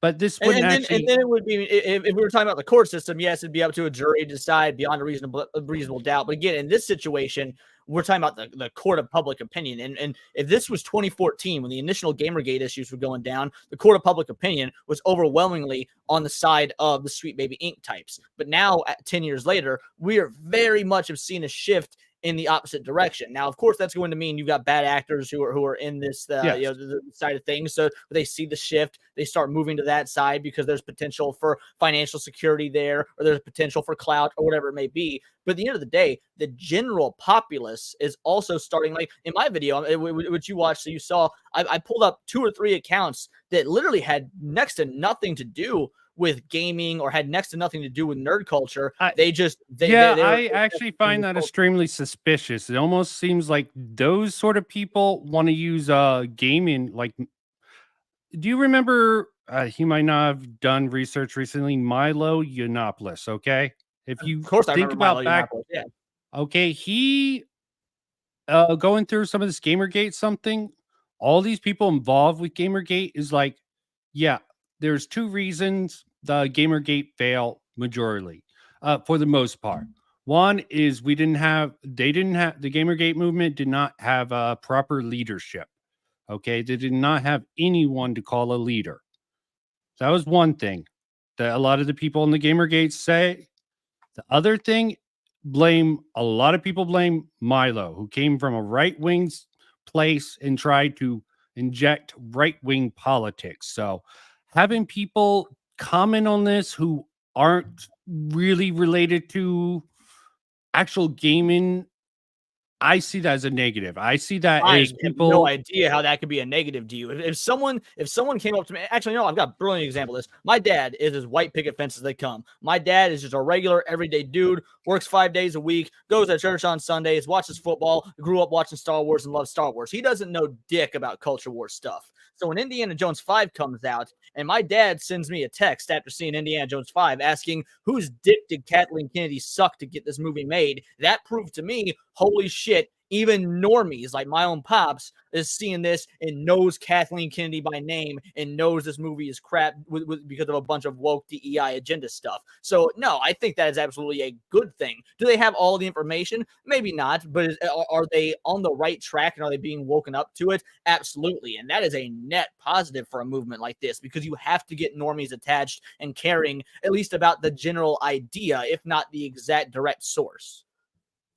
but this And, wouldn't and then actually. and then it would be, if we were talking about the court system, yes, it'd be up to a jury to decide beyond a reasonable doubt. But again, in this situation, we're talking about the court of public opinion. And if this was 2014, when the initial Gamergate issues were going down, the court of public opinion was overwhelmingly on the side of the Sweet Baby Inc. types. But now, 10 years later, we are very much have seen a shift in the opposite direction. Now, of course, that's going to mean you've got bad actors who are in this Yes. the side of things. So they see the shift, they start moving to that side because there's potential for financial security there, or there's potential for clout, or whatever it may be. But at the end of the day, the general populace is also starting. Like in my video, which you watched, so you saw, I pulled up 2 or 3 accounts that literally had next to nothing to do with gaming, or had next to nothing to do with nerd culture. I actually find that extremely suspicious. It almost seems like those sort of people want to use gaming. Like, do you remember? He might not have done research recently. Milo Yiannopoulos. Okay, if you Of course, I think remember about back, Yiannopoulos, yeah. okay, he going through some of this Gamergate something. All these people involved with Gamergate is like, yeah, there's 2 reasons the Gamergate fail majorly, for the most part. One is the Gamergate movement did not have proper leadership. Okay, they did not have anyone to call a leader. So that was one thing that a lot of the people in the Gamergate say. The other thing, a lot of people blame Milo, who came from a right-wing place and tried to inject right-wing politics. So having people comment on this who aren't really related to actual gaming, I see that as a negative. I see that I as have people. no idea how that could be a negative to you. If someone came up to me, actually, no, I've got a brilliant example of this. My dad is as white picket fence as they come. My dad is just a regular, everyday dude, works 5 days a week, goes to church on Sundays, watches football, grew up watching Star Wars and loves Star Wars. He doesn't know dick about culture war stuff. So when Indiana Jones 5 comes out, and my dad sends me a text after seeing Indiana Jones 5 asking, whose dick did Kathleen Kennedy suck to get this movie made? That proved to me, holy shit, even normies like my own pops is seeing this and knows Kathleen Kennedy by name and knows this movie is crap because of a bunch of woke DEI agenda stuff. So no, I think that is absolutely a good thing. Do they have all the information? Maybe not, but are they on the right track, and are they being woken up to it? Absolutely. And that is a net positive for a movement like this, because you have to get normies attached and caring at least about the general idea, if not the exact direct source.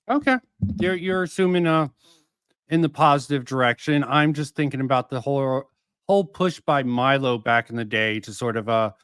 Okay, you're assuming in the positive direction. I'm just thinking about the whole push by Milo back in the day to sort of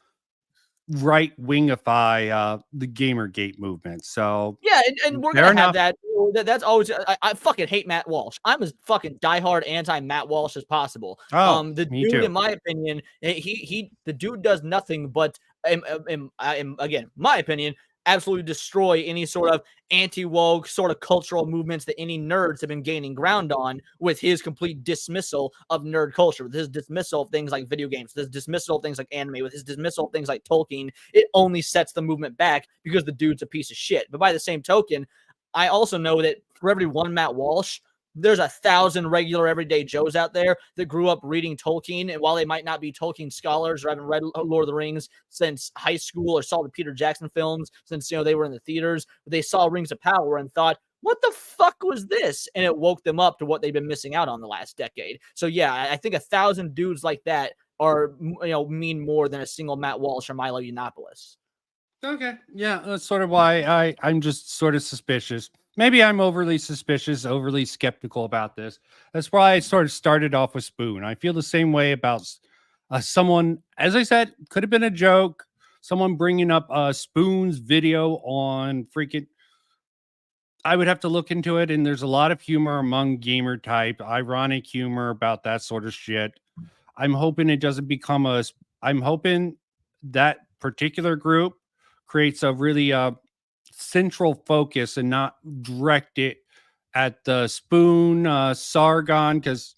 right wingify the Gamergate movement. So yeah, and we're gonna have that. That's always. I fucking hate Matt Walsh. I'm as fucking diehard anti Matt Walsh as possible. The me dude, too. in my opinion, the dude does nothing but, again, my opinion, absolutely destroy any sort of anti-woke sort of cultural movements that any nerds have been gaining ground on, with his complete dismissal of nerd culture, with his dismissal of things like video games, with his dismissal of things like anime, with his dismissal of things like Tolkien. It only sets the movement back because the dude's a piece of shit. But by the same token, I also know that for every one Matt Walsh, there's 1,000 regular everyday Joes out there that grew up reading Tolkien, and while they might not be Tolkien scholars or haven't read Lord of the Rings since high school or saw the Peter Jackson films since they were in the theaters, they saw Rings of Power and thought, what the fuck was this? And it woke them up to what they've been missing out on the last decade. So yeah, I think 1,000 dudes like that are, mean more than a single Matt Walsh or Milo Yiannopoulos. Okay. Yeah, that's sort of why I'm just sort of suspicious. Maybe I'm overly suspicious, overly skeptical about this. That's why I sort of started off with Spoon. I feel the same way about someone, as I said, could have been a joke. Someone bringing up Spoon's video on freaking. I would have to look into it, and there's a lot of humor among gamer type, ironic humor about that sort of shit. I'm hoping it doesn't become a. I'm hoping that particular group creates a really central focus and not direct it at the Spoon Sargon, because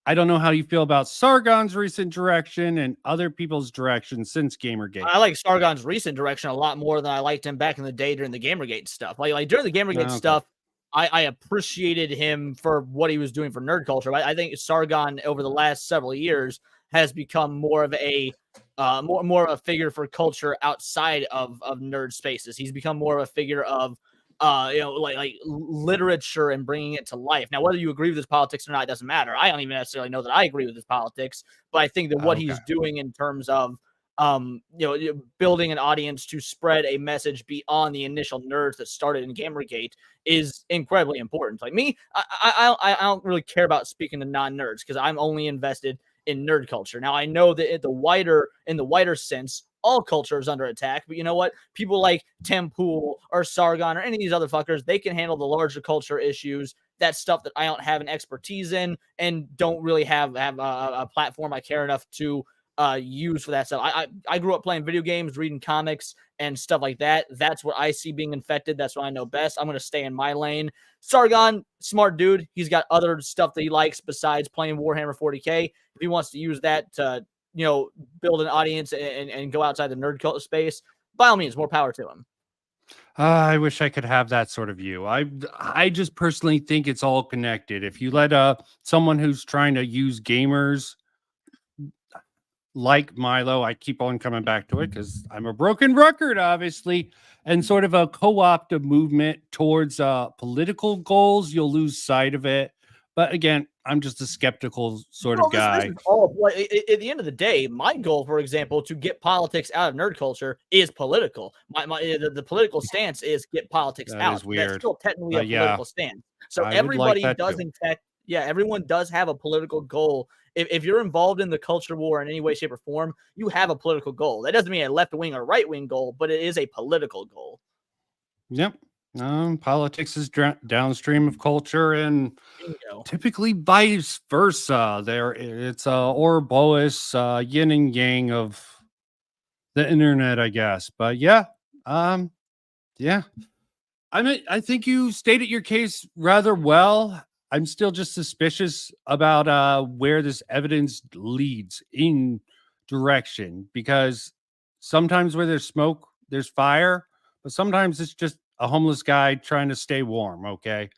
I don't know how you feel about Sargon's recent direction and other people's direction since Gamergate. I like Sargon's recent direction a lot more than I liked him back in the day during the Gamergate stuff. Like during the Gamergate Okay. stuff, I appreciated him for what he was doing for nerd culture. I think Sargon over the last several years has become more of a more of a figure for culture outside of nerd spaces. He's become more of a figure of like literature and bringing it to life. Now, whether you agree with his politics or not, it doesn't matter. I don't even necessarily know that I agree with his politics, but I think that what he's doing in terms of building an audience to spread a message beyond the initial nerds that started in Gamergate is incredibly important. Like me, I don't really care about speaking to non-nerds because I'm only invested in nerd culture. Now I know that in the wider sense, all culture is under attack, but you know what? People like Tim Pool or Sargon or any of these other fuckers, they can handle the larger culture issues. That's stuff that I don't have an expertise in and don't really have a platform I care enough to use for that stuff. I grew up playing video games, reading comics and stuff like that. That's what I see being infected. That's what I know best. I'm going to stay in my lane. Sargon, smart dude. He's got other stuff that he likes besides playing Warhammer 40K. If he wants to use that to, build an audience and go outside the nerd cult space, by all means, more power to him. I wish I could have that sort of view. I just personally think it's all connected. If you let someone who's trying to use gamers like Milo, I keep on coming back to it because I'm a broken record, obviously, and sort of a co-opt a movement towards political goals, you'll lose sight of it. But again, I'm just a skeptical sort of guy. This is all, like, at the end of the day, my goal, for example, to get politics out of nerd culture is political. The political stance is get politics That out. is weird. That's still technically a political stance. So I would everybody like that does, too. in fact, everyone does have a political goal. If you're involved in the culture war in any way, shape, or form, you have a political goal. That doesn't mean a left wing or right wing goal, but it is a political goal. Yep. Politics is downstream of culture, and typically vice versa. It's a Ouroboros, yin and yang of the internet, I guess. But yeah. I mean, I think you stated your case rather well. I'm still just suspicious about where this evidence leads in direction, because sometimes where there's smoke, there's fire, but sometimes it's just a homeless guy trying to stay warm. Okay.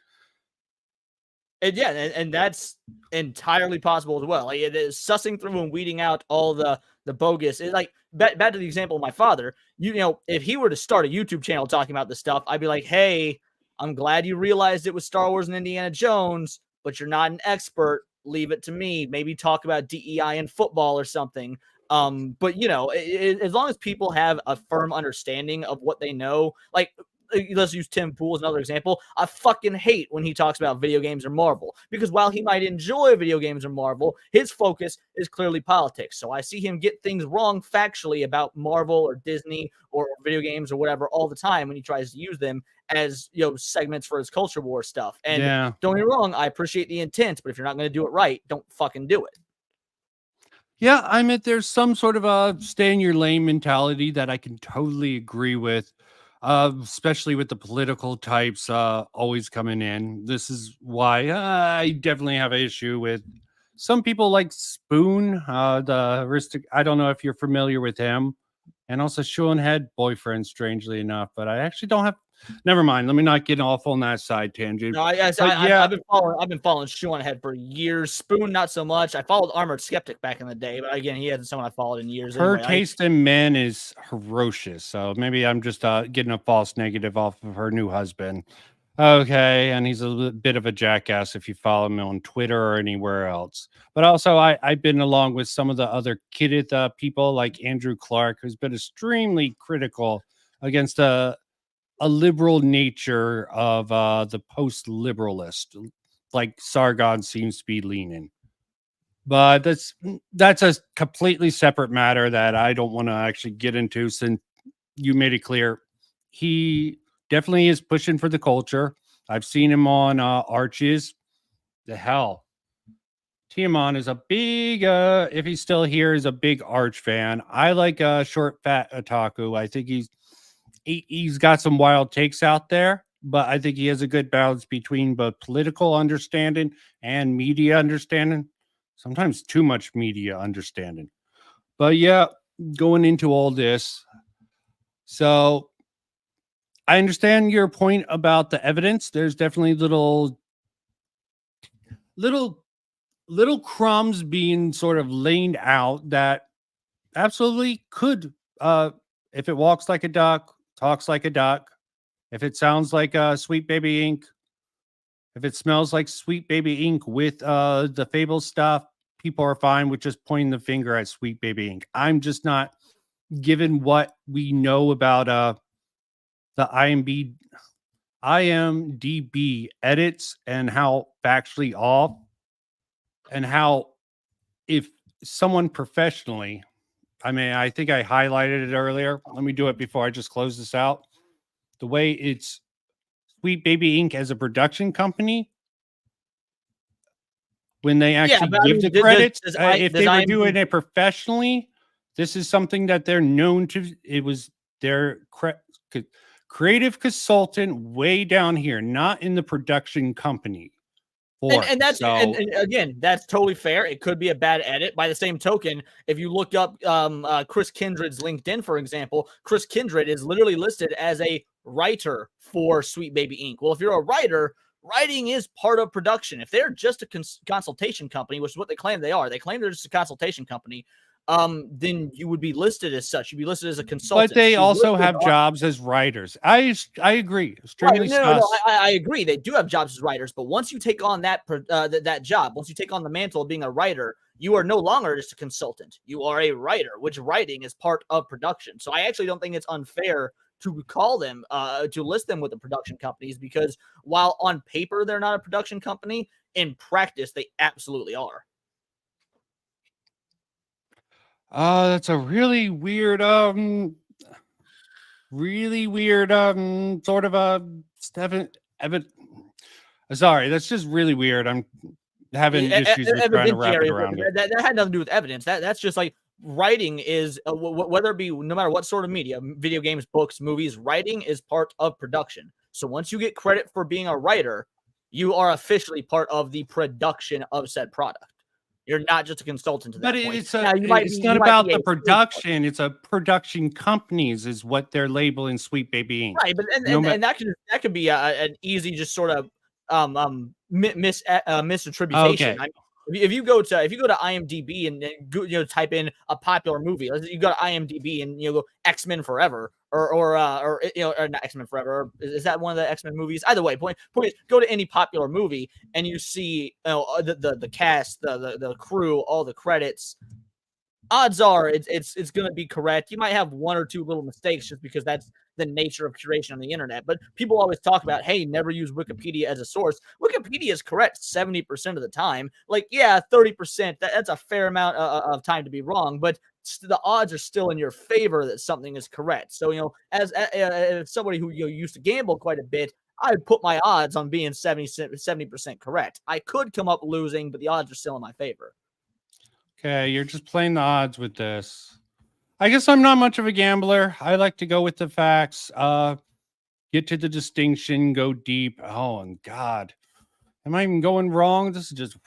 And that's entirely possible as well. Like, it is sussing through and weeding out all the bogus. It's like back to the example of my father. If he were to start a YouTube channel talking about this stuff, I'd be like, hey, I'm glad you realized it was Star Wars and Indiana Jones, but you're not an expert. Leave it to me. Maybe talk about DEI in football or something. But as long as people have a firm understanding of what they know, like, let's use Tim Pool as another example. I fucking hate when he talks about video games or Marvel, because while he might enjoy video games or Marvel, his focus is clearly politics. So I see him get things wrong factually about Marvel or Disney or video games or whatever all the time when he tries to use them as segments for his culture war stuff. And don't get me wrong, I appreciate the intent, but if you're not going to do it right, don't fucking do it. Yeah, I mean, there's some sort of a stay in your lane mentality that I can totally agree with. Especially with the political types always coming in. This is why I definitely have an issue with some people like Spoon, I don't know if you're familiar with him, and also Sean had boyfriend, strangely enough, but I actually don't have. Never mind. Let me not get off on that side tangent. No, I've been following Sean Head for years. Spoon, not so much. I followed Armored Skeptic back in the day, but again, he hasn't someone I followed in years. Her taste in men is ferocious, so maybe I'm just getting a false negative off of her new husband. Okay, and he's bit of a jackass if you follow him on Twitter or anywhere else. But also, I've been along with some of the other kidded people like Andrew Clark, who's been extremely critical against a liberal nature of the post-liberalist, like Sargon seems to be leaning. But that's a completely separate matter that I don't want to actually get into, since you made it clear he definitely is pushing for the culture. I've seen him on Arches. The hell, Tiamon is a big, if he's still here, is a big Arch fan. I like Short Fat Otaku. I think he's got some wild takes out there, but I think he has a good balance between both political understanding and media understanding. Sometimes too much media understanding. But yeah, going into all this, so I understand your point about the evidence. There's definitely little little crumbs being sort of laid out that absolutely could, if it walks like a duck, talks like a duck, if it sounds like Sweet Baby Ink, if it smells like Sweet Baby Ink with the Fable stuff, people are fine with just pointing the finger at Sweet Baby Ink. I'm just not, given what we know about the IMDB edits and how factually off, and how, if someone professionally, I mean, I think I highlighted it earlier. Let me do it before I just close this out. The way it's Sweet Baby Inc. as a production company, when they actually but I give mean, the credits, if does they were IMDb doing it professionally, this is something that they're known to. It was their creative consultant way down here, not in the production company. And that's So and again, that's totally fair. It could be a bad edit. By the same token, if you look up Chris Kindred's LinkedIn, for example, Chris Kindred is literally listed as a writer for Sweet Baby Inc. Well, if you're a writer, writing is part of production. If they're just a consultation company, which is what they claim they are, they claim they're just a consultation company. Then you would be listed as such. You'd be listed as a consultant. but they also have jobs as writers. I agree. Right. Extremely No. I agree. They do have jobs as writers, but once you take on that job, once you take on the mantle of being a writer, you are no longer just a consultant. You are a writer, which writing is part of production. So I actually don't think it's unfair to call them, to list them with the production companies, because while on paper they're not a production company, in practice they absolutely are. That's a really weird, sort of a Stephen Evan. Sorry, that's just really weird. I'm having issues with trying to wrap it around it. That had nothing to do with evidence. That's just like writing is, whether it be no matter what sort of media, video games, books, movies, writing is part of production. So once you get credit for being a writer, you are officially part of the production of said product. You're not just a consultant to that But point. it's not about the production. It's a production companies is what they're labeling Sweet Baby Inc. Right, but and that could be an easy, just sort of misattribution. Okay. I mean, if you go to IMDb and type in a popular movie, you go to IMDb and go X-Men Forever or not X-Men Forever. Or is that one of the X-Men movies? Either way, point is, go to any popular movie and you see the cast, the crew, all the credits. Odds are it's going to be correct. You might have one or two little mistakes just because that's the nature of curation on the internet. But people always talk about, hey, never use Wikipedia as a source. Wikipedia is correct 70% of the time. Like, yeah, 30%, that's a fair amount of time to be wrong, but the odds are still in your favor that something is correct. So, as somebody who used to gamble quite a bit, I'd put my odds on being 70% correct. I could come up losing, but the odds are still in my favor. Okay, you're just playing the odds with this. I guess I'm not much of a gambler. I like to go with the facts, get to the distinction, go deep. Oh, and God, am I even going wrong? This is just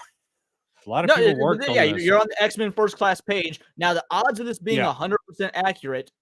a lot of people worked on this. You're on the X-Men First Class page. Now, the odds of this being 100% accurate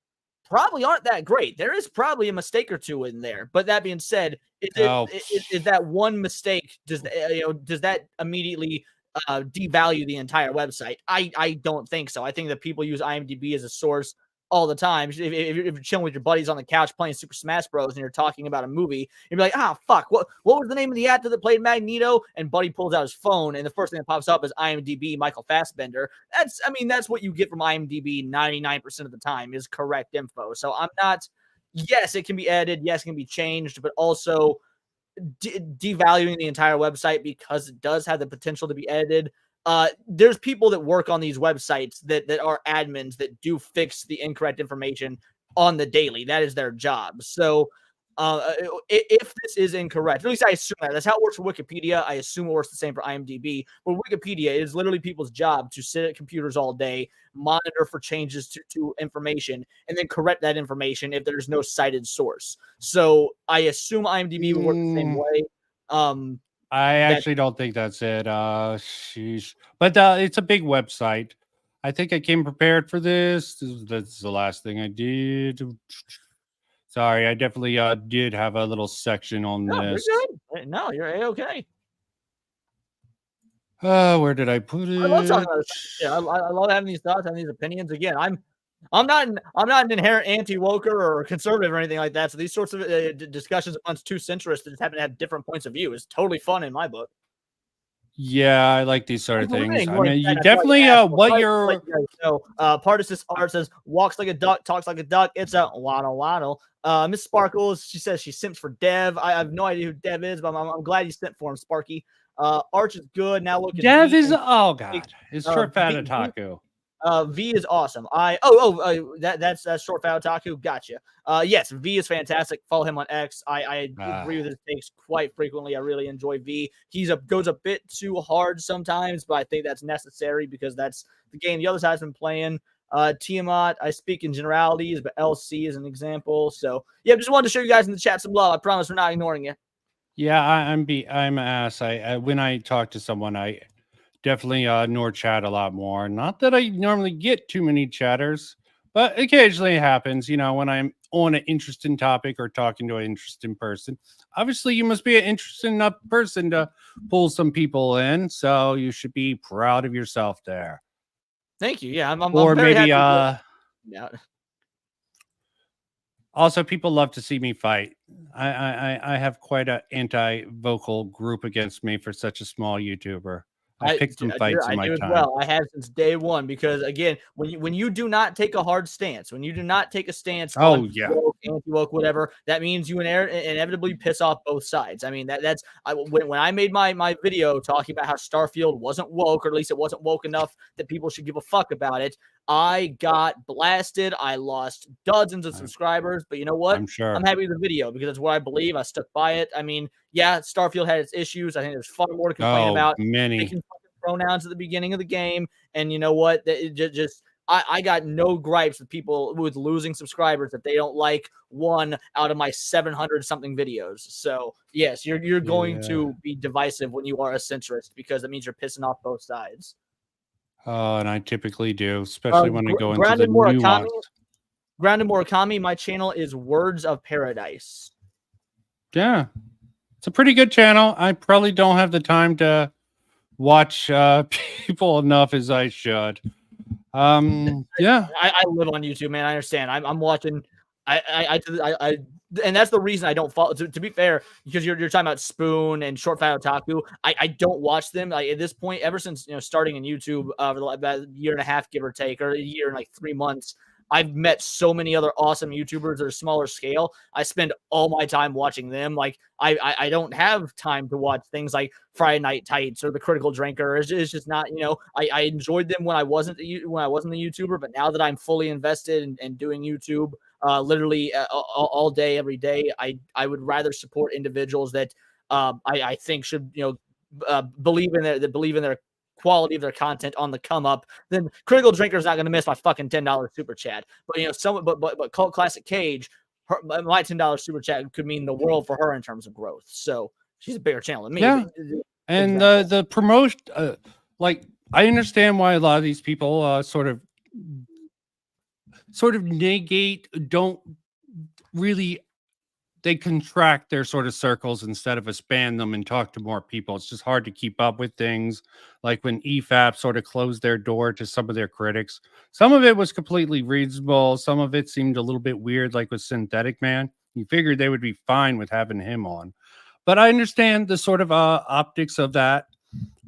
probably aren't that great. There is probably a mistake or two in there. But that being said, is that one mistake, does that immediately devalue the entire website? I don't think so. I think that people use IMDb as a source all the time. If you're chilling with your buddies on the couch playing Super Smash Bros. And you're talking about a movie, you'd be like, fuck, what was the name of the actor that played Magneto? And Buddy pulls out his phone, and the first thing that pops up is IMDb Michael Fassbender. That's what you get from IMDb 99% of the time is correct info. So I'm not, yes, it can be edited, yes, it can be changed, but also devaluing the entire website because it does have the potential to be edited. There's people that work on these websites that are admins that do fix the incorrect information on the daily. That is their job. So if this is incorrect, at least I assume that's how it works for Wikipedia. I assume it works the same for IMDb. But Wikipedia is literally people's job to sit at computers all day, monitor for changes to information, and then correct that information if there's no cited source. So I assume IMDb would work the same way. I actually don't think that's it. Sheesh. But it's a big website. I think I came prepared for this. That's the last thing I did. Sorry, I definitely did have a little section on this. You're good. No, you're A-okay. Where did I put it? I love talking about this. Yeah, I love having these thoughts, having these opinions. Again, I'm not an inherent anti-woker or conservative or anything like that. So these sorts of discussions amongst two centrists that just happen to have different points of view is totally fun in my book. Yeah, I like these sort of things. I mean, you definitely what you're. Partisan Art says walks like a duck, talks like a duck. It's a waddle waddle. Miss Sparkles, she says she simps for Dev. I have no idea who Dev is, but I'm glad you simped for him, Sparky. Arch is good. Now look at Dev is it's short fat otaku. V is awesome. That's short fat otaku. Gotcha. Yes, V is fantastic. Follow him on X. I agree with his takes quite frequently. I really enjoy V. Goes a bit too hard sometimes, but I think that's necessary because that's the game the other side's been playing. Tiamat, I speak in generalities, but LC is an example. So yeah, just wanted to show you guys in the chat some love. I promise we're not ignoring you. Yeah, I'm ass. When I talk to someone, I definitely ignore chat a lot more. Not that I normally get too many chatters, but occasionally it happens. You know, when I'm on an interesting topic or talking to an interesting person. Obviously, you must be an interesting enough person to pull some people in, so you should be proud of yourself there. Thank you. Yeah, I'm or very maybe happy yeah. Also, people love to see me fight. I have quite an anti-vocal group against me for such a small YouTuber. I picked some fights in my time. Well, I have since day one because again, when you do not take a hard stance, when you do not take a stance on woke, anti-woke, whatever, that means you inevitably piss off both sides. I mean, when I made my video talking about how Starfield wasn't woke, or at least it wasn't woke enough that people should give a fuck about it, I got blasted. I lost dozens of subscribers, but you know what? I'm sure. I'm happy with the video because it's what I believe. I stuck by it. I mean, yeah, Starfield had its issues. I think there's far more to complain about. Many making pronouns at the beginning of the game, and you know what? I got no gripes with people with losing subscribers that they don't like one out of my 700 something videos. So yes, you're going to be divisive when you are a centrist because it means you're pissing off both sides. And I typically do, especially when I go into the nuance. Grounded Murakami, my channel is Words of Paradise. Yeah, it's a pretty good channel. I probably don't have the time to watch people enough as I should. Yeah, I live on YouTube, man. I understand. I'm watching. And that's the reason I don't follow. To be fair, because you're talking about Spoon and Short Fat Otaku, I don't watch them. Like at this point, ever since starting in YouTube for about a year and a half, give or take, or a year and like 3 months, I've met so many other awesome YouTubers that are smaller scale. I spend all my time watching them. Like I don't have time to watch things like Friday Night Tights or The Critical Drinker. It's just not, I enjoyed them when I wasn't the YouTuber, but now that I'm fully invested in doing YouTube, literally all day, every day, I would rather support individuals that I think should, believe in their quality of their content on the come up, then Critical Drinker is not going to miss my fucking $10 super chat. But but Cult Classic Cage, my $10 super chat could mean the world for her in terms of growth. So she's a bigger channel than me. Yeah, and the promotion, like I understand why a lot of these people sort of negate, don't really they contract their sort of circles instead of expand them and talk to more people. It's just hard to keep up with things. Like when EFAP sort of closed their door to some of their critics. Some of it was completely reasonable. Some of it seemed a little bit weird, like with Synthetic Man. You figured they would be fine with having him on. But I understand the sort of optics of that.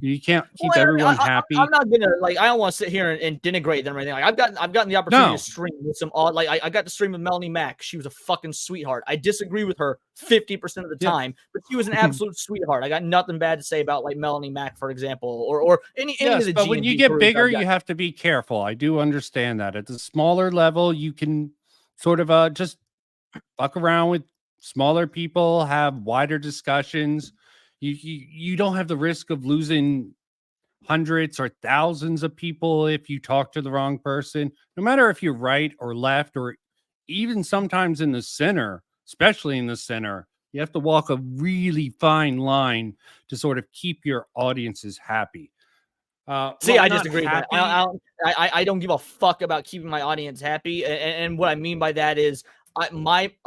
You can't keep everyone happy. I'm not gonna like. I don't want to sit here and denigrate them or anything. Like I've gotten the opportunity to stream with some odd. Like I got to stream with Melanie Mack. She was a fucking sweetheart. I disagree with her 50% of the time, but she was an absolute sweetheart. I got nothing bad to say about like Melanie Mack, for example, or any of the. But when you get bigger, you have to be careful. I do understand that. At the smaller level, you can sort of just fuck around with smaller people, have wider discussions. You don't have the risk of losing hundreds or thousands of people if you talk to the wrong person, no matter if you're right or left, or even sometimes in the center, especially in the center. You have to walk a really fine line to sort of keep your audiences happy. See, I disagree. I don't give a fuck about keeping my audience happy. And what I mean by that is I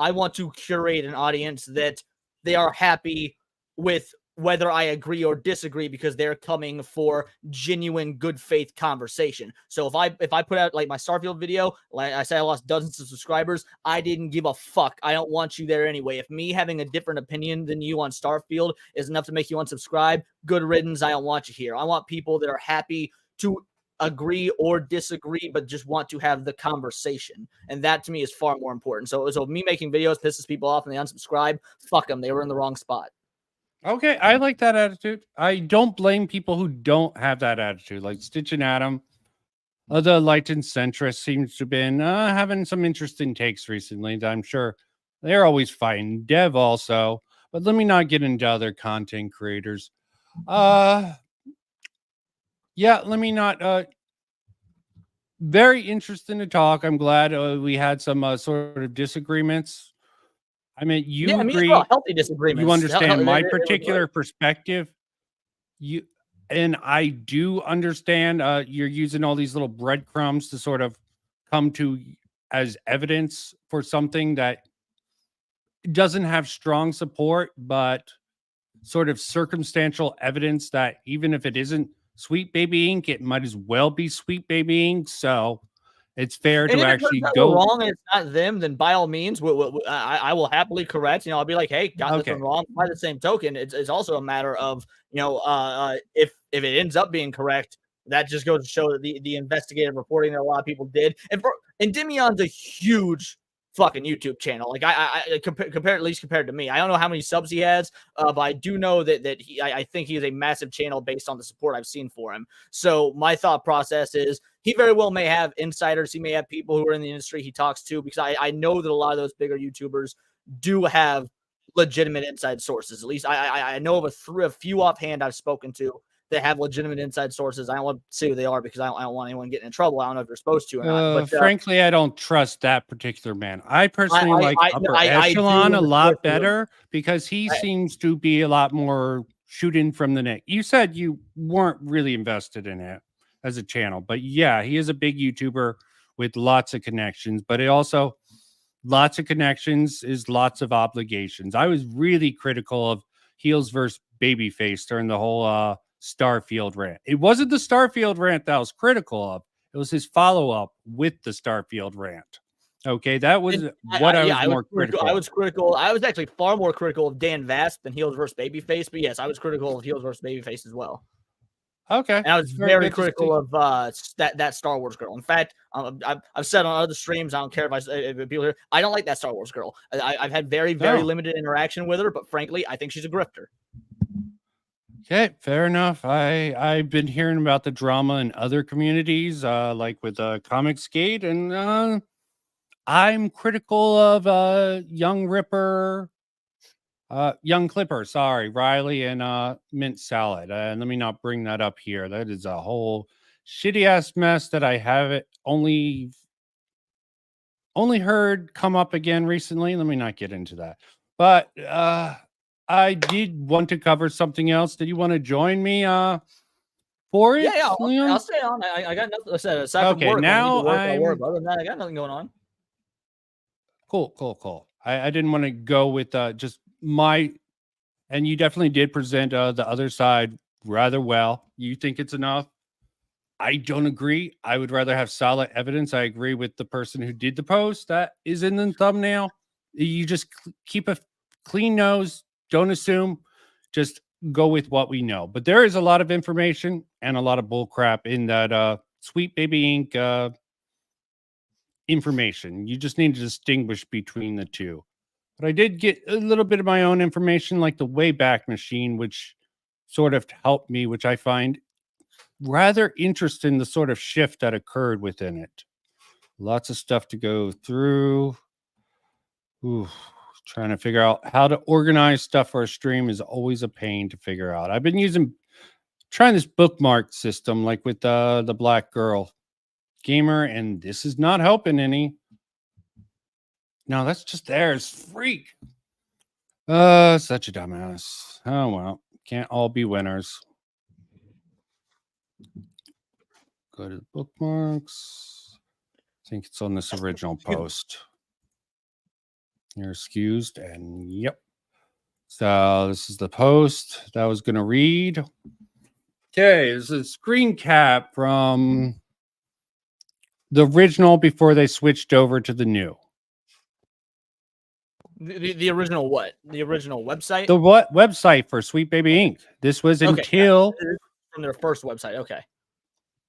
want to curate an audience that they are happy with whether I agree or disagree, because they're coming for genuine good faith conversation. So if I put out like my Starfield video, like I said, I lost dozens of subscribers. I didn't give a fuck. I don't want you there anyway. If me having a different opinion than you on Starfield is enough to make you unsubscribe, good riddance. I don't want you here. I want people that are happy to agree or disagree, but just want to have the conversation. And that to me is far more important. So me making videos pisses people off and they unsubscribe. Fuck them. They were in the wrong spot. Okay, I like that attitude. I don't blame people who don't have that attitude, like Stitch and Adam. The light and centrist seems to have been having some interesting takes recently that I'm sure they're always fighting. Dev also, but let me not get into other content creators. Yeah, let me not. Very interesting to talk. I'm glad we had some sort of disagreements. I mean, you agree. Well, healthy disagreements. You understand my particular perspective. And I do understand you're using all these little breadcrumbs to sort of come to as evidence for something that doesn't have strong support, but sort of circumstantial evidence that even if it isn't Sweet Baby Inc., it might as well be Sweet Baby Inc. So it's fair to actually go wrong and it's not them, then by all means, I will happily correct. I'll be like, hey, got this one wrong. By the same token, it's also a matter of, if it ends up being correct, that just goes to show that the investigative reporting that a lot of people did. And Demion's a huge fucking YouTube channel. Like I compared to me. I don't know how many subs he has, but I do know that I think he is a massive channel based on the support I've seen for him. So my thought process is he very well may have insiders. He may have people who are in the industry he talks to, because I know that a lot of those bigger YouTubers do have legitimate inside sources. At least I know of a few offhand I've spoken to that have legitimate inside sources. I don't want to say who they are because I don't want anyone getting in trouble. I don't know if you're supposed to or not. But frankly, I don't trust that particular man. I personally like Upper Echelon a lot better because he seems to be a lot more shooting from the neck. You said you weren't really invested in it as a channel, but yeah, he is a big YouTuber with lots of connections, but it also lots of connections is lots of obligations. I was really critical of Heels versus Babyface during the whole Starfield rant. It wasn't the Starfield rant that I was critical of. It was his follow-up with the Starfield rant. Okay, that was what I was more critical. I was critical. I was actually far more critical of Dan Vasp than Heels versus Babyface. But yes, I was critical of Heels versus Babyface as well. Okay, and I was very critical of that Star Wars girl. In fact, I've said on other streams, I don't care if people hear, I don't like that Star Wars girl. I've had very limited interaction with her, but frankly, I think she's a grifter. Okay, fair enough. I've been hearing about the drama in other communities, like with Comicsgate, and I'm critical of Young Ripper, Young Clipper, sorry, Riley, and Mint Salad. And let me not bring that up here. That is a whole shitty ass mess that I haven't only heard come up again recently. Let me not get into that. But I did want to cover something else. Did you want to join me for it? Yeah, I'll stay on. I got nothing to say. Aside from work, now I work, other than that, I got nothing going on. Cool. I didn't want to go with just my, and you definitely did present the other side rather well. You think it's enough. I don't agree. I would rather have solid evidence. I agree with the person who did the post that is in the thumbnail. You just keep a clean nose. Don't assume. Just go with what we know. But there is a lot of information and a lot of bull crap in that Sweet Baby Inc. Information. You just need to distinguish between the two. But I did get a little bit of my own information, like the Wayback Machine, which sort of helped me, which I find rather interesting, the sort of shift that occurred within it. Lots of stuff to go through. Ooh, trying to figure out how to organize stuff for a stream is always a pain to figure out. I've been trying this bookmark system, like with the Black Girl Gamer, and this is not helping any. No, that's just theirs. Freak. Such a dumbass. Oh well, can't all be winners. Go to the bookmarks. I think it's on this original post. You're excused, and yep. So this is the post that I was going to read. Okay, this is a screen cap from the original before they switched over to the new. The original what? The original website? The what website for Sweet Baby Inc. This was until from their first website. Okay.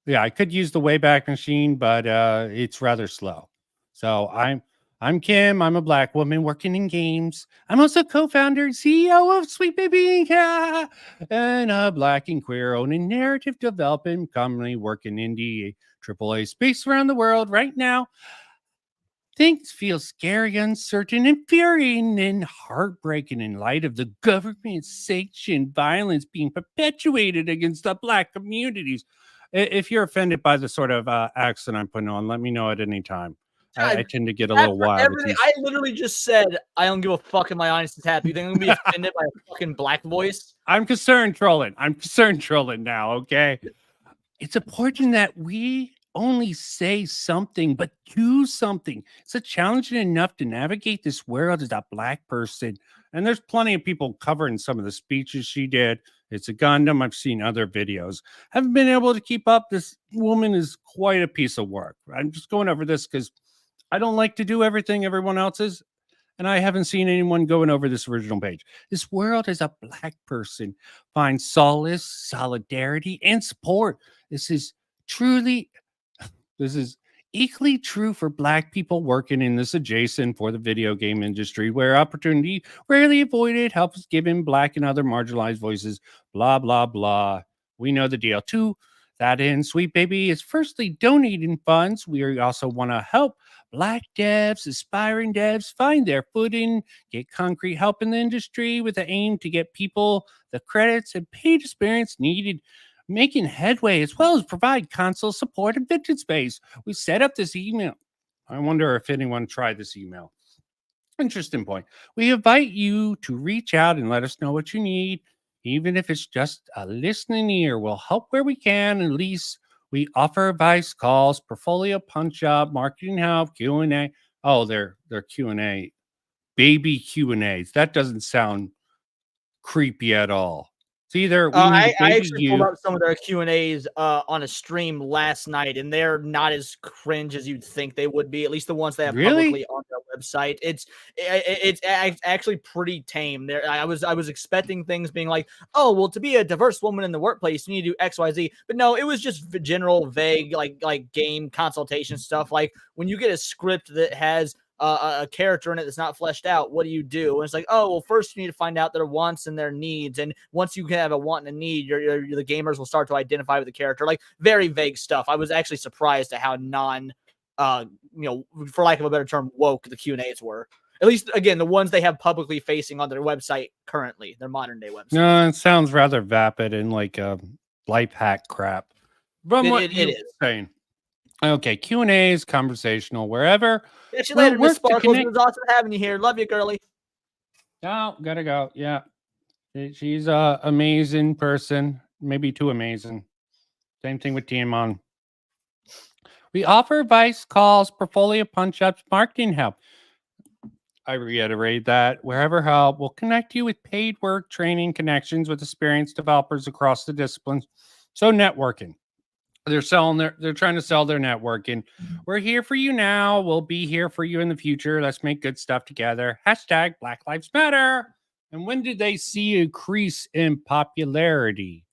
Yeah, I could use the Wayback Machine, but it's rather slow. So I'm Kim. I'm a Black woman working in games. I'm also co-founder and CEO of Sweet Baby Inc. And a Black and queer owning narrative development company working in the AAA space around the world right now. Things feel scary, uncertain, infuriating, and heartbreaking in light of the government-sanctioned violence being perpetuated against the Black communities. If you're offended by the sort of accent I'm putting on, let me know at any time. I tend to get a little wild. I literally just said I don't give a fuck if my audience is happy. You think I'm gonna be offended by a fucking Black voice? I'm concerned trolling. I'm concerned trolling now, okay? It's important that we only say something, but do something. It's a challenging enough to navigate this world as a Black person. And there's plenty of people covering some of the speeches she did. It's a Gundam. I've seen other videos. Haven't been able to keep up. This woman is quite a piece of work. I'm just going over this because I don't like to do everything everyone else is. And I haven't seen anyone going over this original page. This world as a Black person finds solace, solidarity, and support. This is equally true for Black people working in this adjacent for the video game industry, where opportunity rarely avoided, help is given, Black and other marginalized voices, blah, blah, blah. We know the deal. To that end, Sweet Baby is firstly donating funds. We also want to help Black devs, aspiring devs find their footing, get concrete help in the industry with the aim to get people the credits and paid experience needed, making headway, as well as provide console support and vintage space. We set up this email. I wonder if anyone tried this email. Interesting point. We invite you to reach out and let us know what you need, even if it's just a listening ear. We'll help where we can. At least we offer advice, calls, portfolio punch up, marketing help, Q&A. Oh, they're Q&A, baby Q&As. That doesn't sound creepy at all. It's either I actually pulled up some of their Q&As on a stream last night, and they're not as cringe as you'd think they would be. At least the ones they have publicly on their website. It's actually pretty tame. There, I was expecting things being like, oh, well, to be a diverse woman in the workplace, you need to do X, Y, Z. But no, it was just general, vague, like game consultation stuff. Like when you get a script that has a character in it that's not fleshed out, what do you do? And it's like, oh, well, first you need to find out their wants and their needs, and once you can have a want and a need, the gamers will start to identify with the character. Like very vague stuff. I was actually surprised at how for lack of a better term, woke the Q&As were. At least, again, the ones they have publicly facing on their website currently, their modern day website. No, it sounds rather vapid and like life hack crap. From what it is saying. Okay, Q&As, conversational, wherever. Catch you later, Miss Sparkles. It was awesome having you here. Love you, girly. Oh, gotta go. Yeah. She's a amazing person. Maybe too amazing. Same thing with Tiamon. We offer advice, calls, portfolio punch-ups, marketing help. I reiterate that wherever help will connect you with paid work, training, connections with experienced developers across the disciplines. So networking. They're trying to sell their networking. We're here for you now. We'll be here for you in the future. Let's make good stuff together. Hashtag Black Lives Matter. And when did they see a increase in popularity?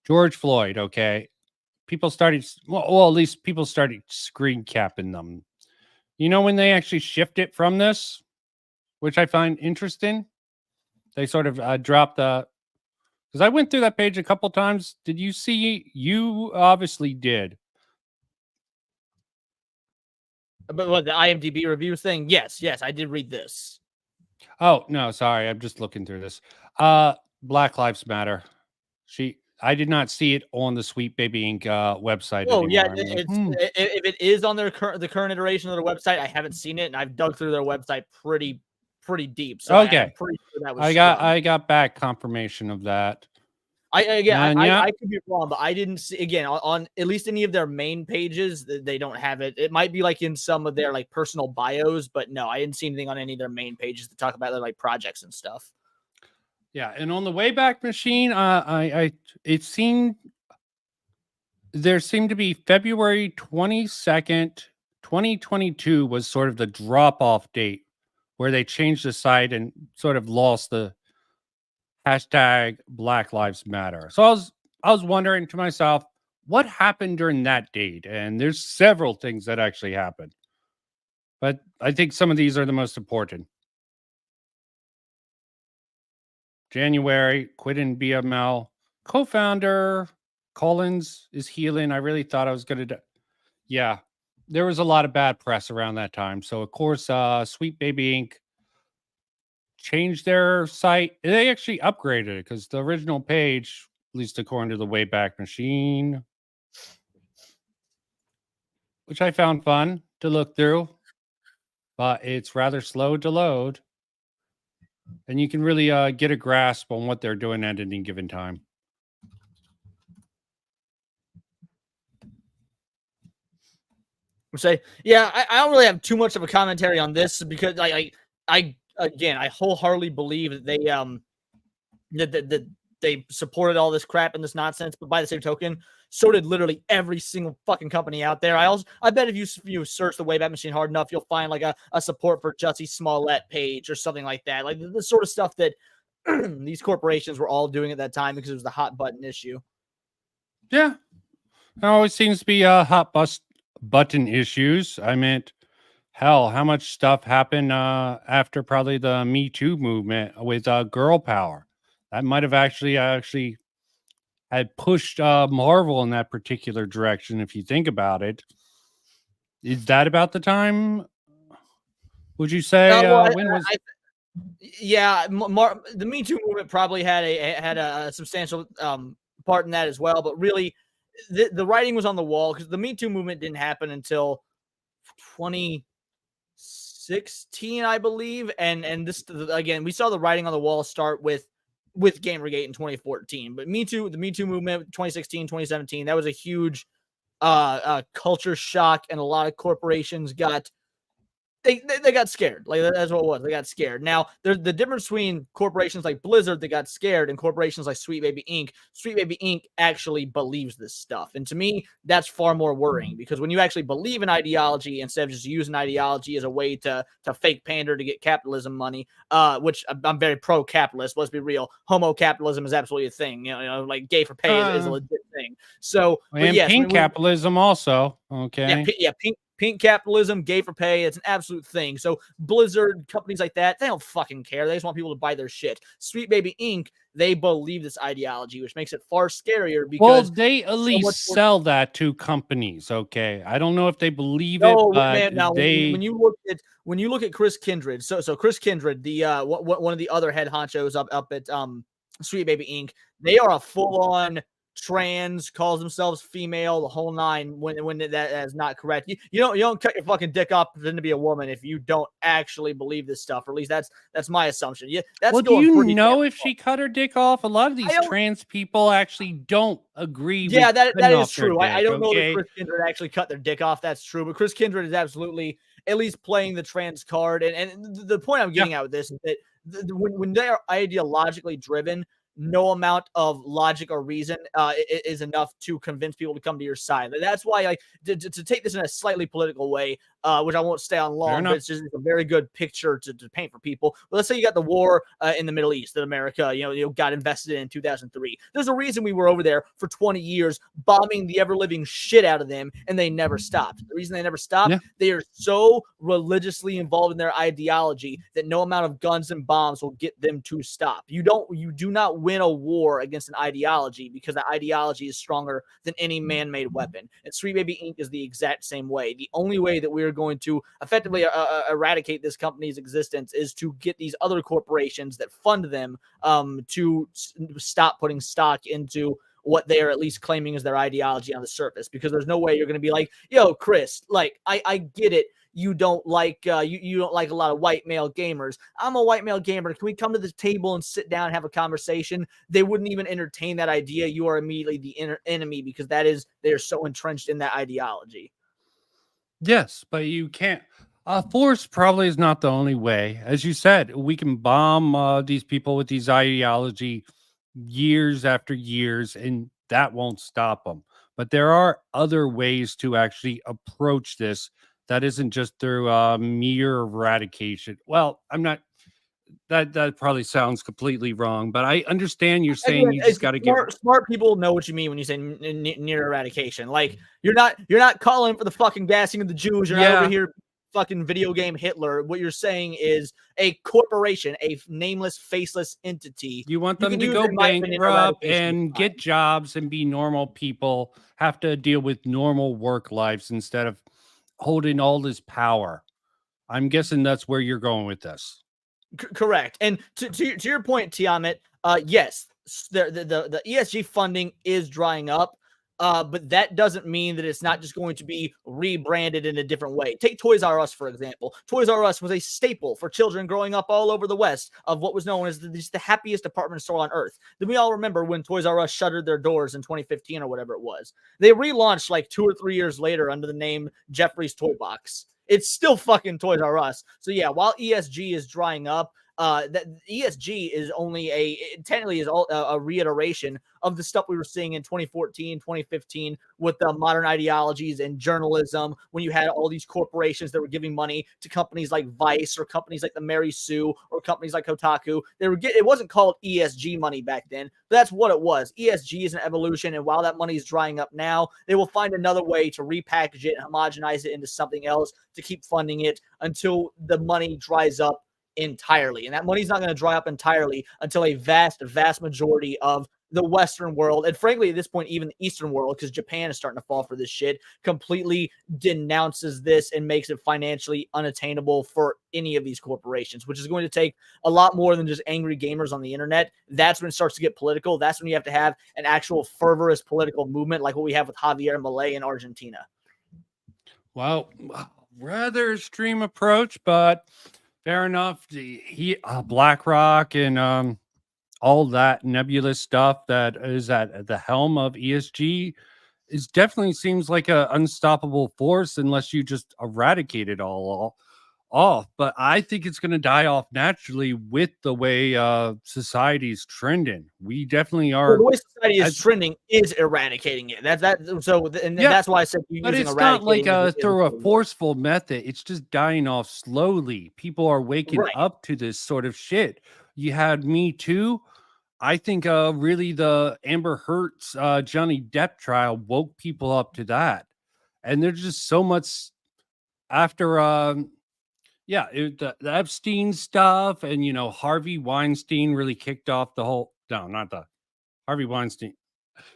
George Floyd, okay. People started, well, at least people started screen capping them. You know when they actually shifted from this, which I find interesting? They sort of dropped the, because I went through that page a couple times. Did you see? You obviously did. But what, the IMDb reviews thing? Yes, I did read this. Oh, no, sorry. I'm just looking through this. Black Lives Matter. I did not see it on the Sweet Baby Inc. Website Oh anymore. yeah, I'm like, if it is on the current iteration of their website, I haven't seen it, and I've dug through their website pretty deep. So okay. I'm pretty sure that was. I got back confirmation of that. I could be wrong, but I didn't see, again, on at least any of their main pages. They don't have it. It might be like in some of their like personal bios, but no, I didn't see anything on any of their main pages to talk about their like projects and stuff. Yeah, and on the Wayback Machine, there seemed to be February 22nd, 2022 was sort of the drop-off date where they changed the site and sort of lost the hashtag Black Lives Matter. So I was wondering to myself, what happened during that date? And there's several things that actually happened. But I think some of these are the most important. January, quit in BML. Co-founder Collins is healing. I really thought I was going to yeah. There was a lot of bad press around that time. So of course, Sweet Baby Inc. changed their site. They actually upgraded it because the original page, at least according to the Wayback Machine, which I found fun to look through, but it's rather slow to load. And you can really get a grasp on what they're doing at any given time. Say, yeah, I don't really have too much of a commentary on this because I wholeheartedly believe that they that they supported all this crap and this nonsense, but by the same token, so did literally every single fucking company out there. I bet if you search the Wayback Machine hard enough, you'll find like a support for Jussie Smollett page or something like that. Like the sort of stuff that these corporations were all doing at that time because it was the hot button issue. Yeah. It always seems to be hot button issues. I meant, hell, how much stuff happened after probably the Me Too movement with girl power. That might have actually had pushed Marvel in that particular direction. If you think about it, is that about the time? Would you say? The Me Too movement probably had a substantial part in that as well. But really, the writing was on the wall because the Me Too movement didn't happen until 2016, I believe. And this, again, we saw the writing on the wall start with Gamergate in 2014. But the Me Too movement, 2016, 2017, that was a huge culture shock, and a lot of corporations got they got scared. Like that's what it was. They got scared. Now, there's the difference between corporations like Blizzard that got scared and corporations like Sweet Baby Inc. Sweet Baby Inc. actually believes this stuff, and to me, that's far more worrying because when you actually believe in ideology instead of just using ideology as a way to fake pander to get capitalism money, which I'm very pro-capitalist. Let's be real. Homo capitalism is absolutely a thing. You know, like gay for pay is a legit thing. So, and yes, pink capitalism also. Okay. Yeah, pink capitalism, gay for pay, it's an absolute thing. So Blizzard, companies like that, they don't fucking care. They just want people to buy their shit. Sweet Baby Inc., they believe this ideology, which makes it far scarier because they at least sell that to companies. Okay. I don't know if they believe it, but man, now, when you look at Chris Kindred, so Chris Kindred, the one of the other head honchos up at Sweet Baby Inc., they are a full-on trans, calls themselves female, the whole nine, when that is not correct. You don't cut your fucking dick off pretending to be a woman if you don't actually believe this stuff, or at least that's my assumption. Yeah, that's well, do you know if she cut her dick off? A lot of these trans people actually don't agree. Yeah, that is true. I don't know that Chris Kindred actually cut their dick off. That's true, but Chris Kindred is absolutely at least playing the trans card. And the point I'm getting at with this is that when they are ideologically driven, no amount of logic or reason is enough to convince people to come to your side. That's why, like, to take this in a slightly political way, which I won't stay on long, but it's just a very good picture to paint for people. But let's say you got the war in the Middle East that America, got invested in 2003. There's a reason we were over there for 20 years bombing the ever living shit out of them, and they never stopped. The reason they never stopped, they are so religiously involved in their ideology that no amount of guns and bombs will get them to stop. You do not win a war against an ideology, because the ideology is stronger than any man-made weapon. And Sweet Baby Inc. is the exact same way. The only way that we're going to effectively eradicate this company's existence is to get these other corporations that fund them to stop putting stock into what they are at least claiming is their ideology on the surface. Because there's no way you're going to be like, yo, Chris, like, I get it. You don't like you don't like a lot of white male gamers. I'm a white male gamer. Can we come to the table and sit down and have a conversation? They wouldn't even entertain that idea. You are immediately the enemy, because they're so entrenched in that ideology. Yes, but you can't. Force probably is not the only way. As you said, we can bomb these people with these ideology years after years, and that won't stop them. But there are other ways to actually approach this that isn't just through mere eradication. Well, I'm not. That probably sounds completely wrong, but I understand you're saying you just got to get smart people know what you mean when you say near eradication. Like, you're not calling for the fucking gassing of the Jews. You're not over here fucking video game Hitler. What you're saying is a corporation, a nameless, faceless entity. You want them to go bankrupt and get jobs and be normal people, have to deal with normal work lives instead of holding all this power. I'm guessing that's where you're going with this. Correct. And to your point, Tiamat, yes, the ESG funding is drying up. But that doesn't mean that it's not just going to be rebranded in a different way. Take Toys R Us, for example. Toys R Us was a staple for children growing up all over the West of what was known as the happiest department store on earth. Then we all remember when Toys R Us shuttered their doors in 2015 or whatever it was. They relaunched like 2 or 3 years later under the name Jeffrey's Toy Box. It's still fucking Toys R Us. So yeah, while ESG is drying up, that ESG is only technically is a reiteration of the stuff we were seeing in 2014, 2015 with the modern ideologies and journalism, when you had all these corporations that were giving money to companies like Vice or companies like the Mary Sue or companies like Kotaku. It wasn't called ESG money back then, but that's what it was. ESG is an evolution, and while that money is drying up now, they will find another way to repackage it and homogenize it into something else to keep funding it until the money dries up entirely. And that money's not going to dry up entirely until a vast majority of the Western world, and frankly at this point even the Eastern world, because Japan is starting to fall for this shit, completely denounces this and makes it financially unattainable for any of these corporations, which is going to take a lot more than just angry gamers on the internet. That's when it starts to get political. That's when you have to have an actual fervorous political movement like what we have with Javier Milei in Argentina. Well, rather extreme approach, but fair enough. BlackRock and all that nebulous stuff that is at the helm of ESG is definitely seems like an unstoppable force unless you just eradicate it all off. But I think it's going to die off naturally with the way society's trending. We definitely are. Well, the way society is trending is eradicating it. That's why I said but it's not like through a forceful method. It's just dying off slowly. People are waking up to this sort of shit. You had Me Too. I think really the Amber Heard's Johnny Depp trial woke people up to that. And there's just so much after the Epstein stuff, and Harvey Weinstein really kicked off the whole not the Harvey Weinstein.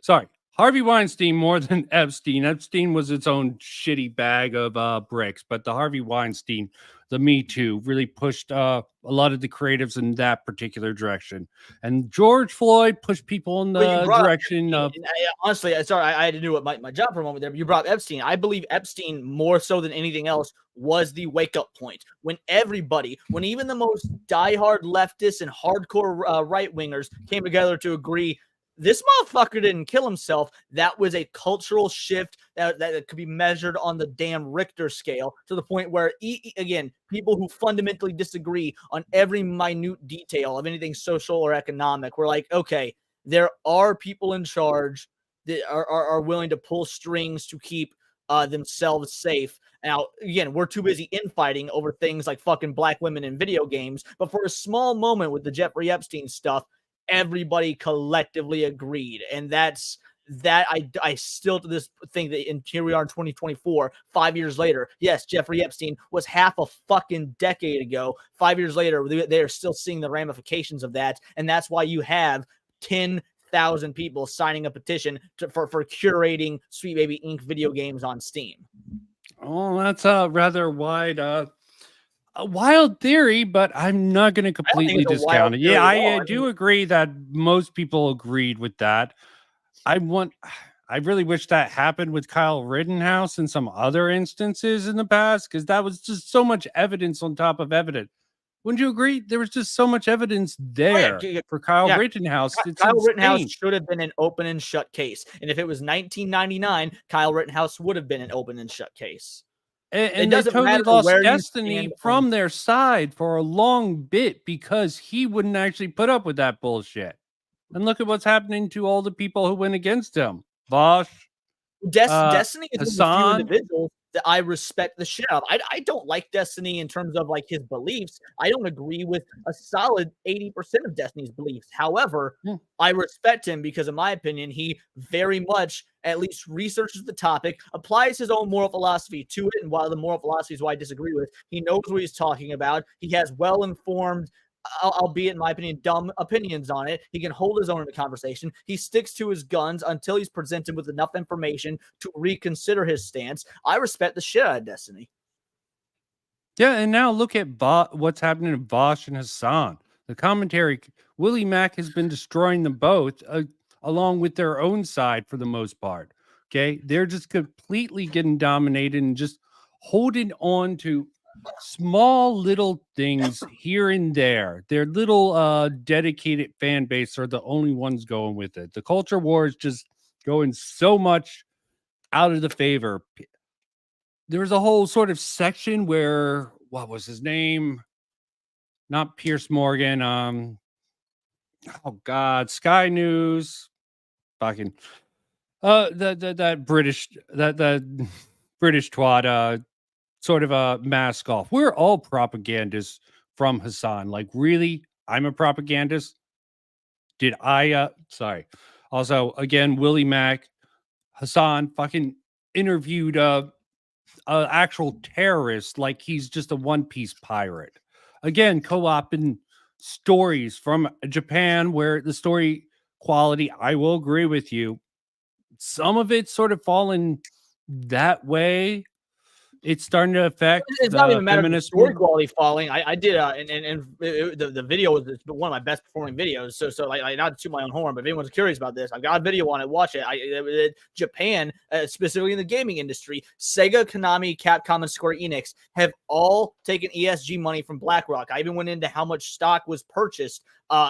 Sorry. Harvey Weinstein more than Epstein. Epstein was its own shitty bag of bricks, but the Harvey Weinstein, the Me Too, really pushed a lot of the creatives in that particular direction. And George Floyd pushed people in the direction of... Honestly, sorry, I had to do my job for a moment there, but you brought up Epstein. I believe Epstein, more so than anything else, was the wake-up point. When even the most diehard leftists and hardcore right-wingers came together to agree this motherfucker didn't kill himself. That was a cultural shift that could be measured on the damn Richter scale, to the point where, again, people who fundamentally disagree on every minute detail of anything social or economic, we're like, okay, there are people in charge that are willing to pull strings to keep themselves safe. Now, again, we're too busy infighting over things like fucking black women in video games. But for a small moment with the Jeffrey Epstein stuff, everybody collectively agreed. And that's that. I still to this think that here we are in 2024, 5 years later. Yes, Jeffrey Epstein was half a fucking decade ago. 5 years later, they are still seeing the ramifications of that. And that's why you have 10,000 people signing a petition for curating Sweet Baby Inc. video games on Steam. Oh, that's a rather a wild theory, but I'm not going to completely discount it. Yeah, I do agree that most people agreed with that. I really wish that happened with Kyle Rittenhouse and some other instances in the past, because that was just so much evidence on top of evidence. Wouldn't you agree? There was just so much evidence there for Kyle Rittenhouse. Kyle Rittenhouse should have been an open and shut case. And if it was 1999, Kyle Rittenhouse would have been an open and shut case. And they totally lost Destiny from their side for a long bit because he wouldn't actually put up with that bullshit. And look at what's happening to all the people who went against him. Vosh, Destiny is one of the few individuals that I respect the shit out of. I don't like Destiny in terms of like his beliefs. I don't agree with a solid 80% of Destiny's beliefs. However, I respect him because, in my opinion, he very much at least researches the topic, applies his own moral philosophy to it. And while the moral philosophy is what I disagree with, he knows what he's talking about. He has well-informed, albeit in my opinion, dumb opinions on it. He can hold his own in the conversation. He sticks to his guns until he's presented with enough information to reconsider his stance. I respect the shit out of Destiny. Yeah, and now look at what's happening to Vosh and Hassan. The commentary, Willie Mack has been destroying them both, along with their own side for the most part. Okay, they're just completely getting dominated and just holding on to small little things here and there. Their little dedicated fan base are the only ones going with it. The culture war is just going so much out of the favor. There's a whole sort of section where, what was his name? Not Pierce Morgan. Oh God, Sky News. Fucking that British British twat sort of a mask off. We're all propagandists from Hassan. Like, really? I'm a propagandist? Did I sorry. Also, again, Willie Mack, Hassan fucking interviewed actual terrorist like he's just a one-piece pirate. Again, co-opting stories from Japan where the story quality, I will agree with you, some of it's sort of fallen that way. It's starting to affect. It's not even a matter of the story quality falling. I did, the video was one of my best performing videos. So like not to my own horn, but if anyone's curious about this, I've got a video on it. Watch it. Japan, specifically in the gaming industry, Sega, Konami, Capcom, and Square Enix have all taken ESG money from BlackRock. I even went into how much stock was purchased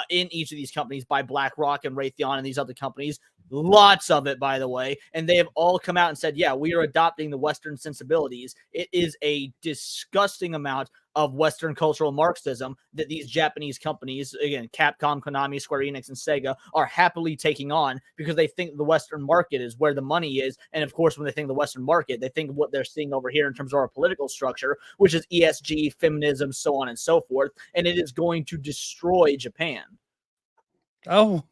in each of these companies by BlackRock and Raytheon and these other companies. Lots of it, by the way. And they have all come out and said, yeah, we are adopting the Western sensibilities. It is a disgusting amount of Western cultural Marxism that these Japanese companies, again, Capcom, Konami, Square Enix, and Sega, are happily taking on because they think the Western market is where the money is. And of course, when they think the Western market, they think of what they're seeing over here in terms of our political structure, which is ESG, feminism, so on and so forth. And it is going to destroy Japan. Oh,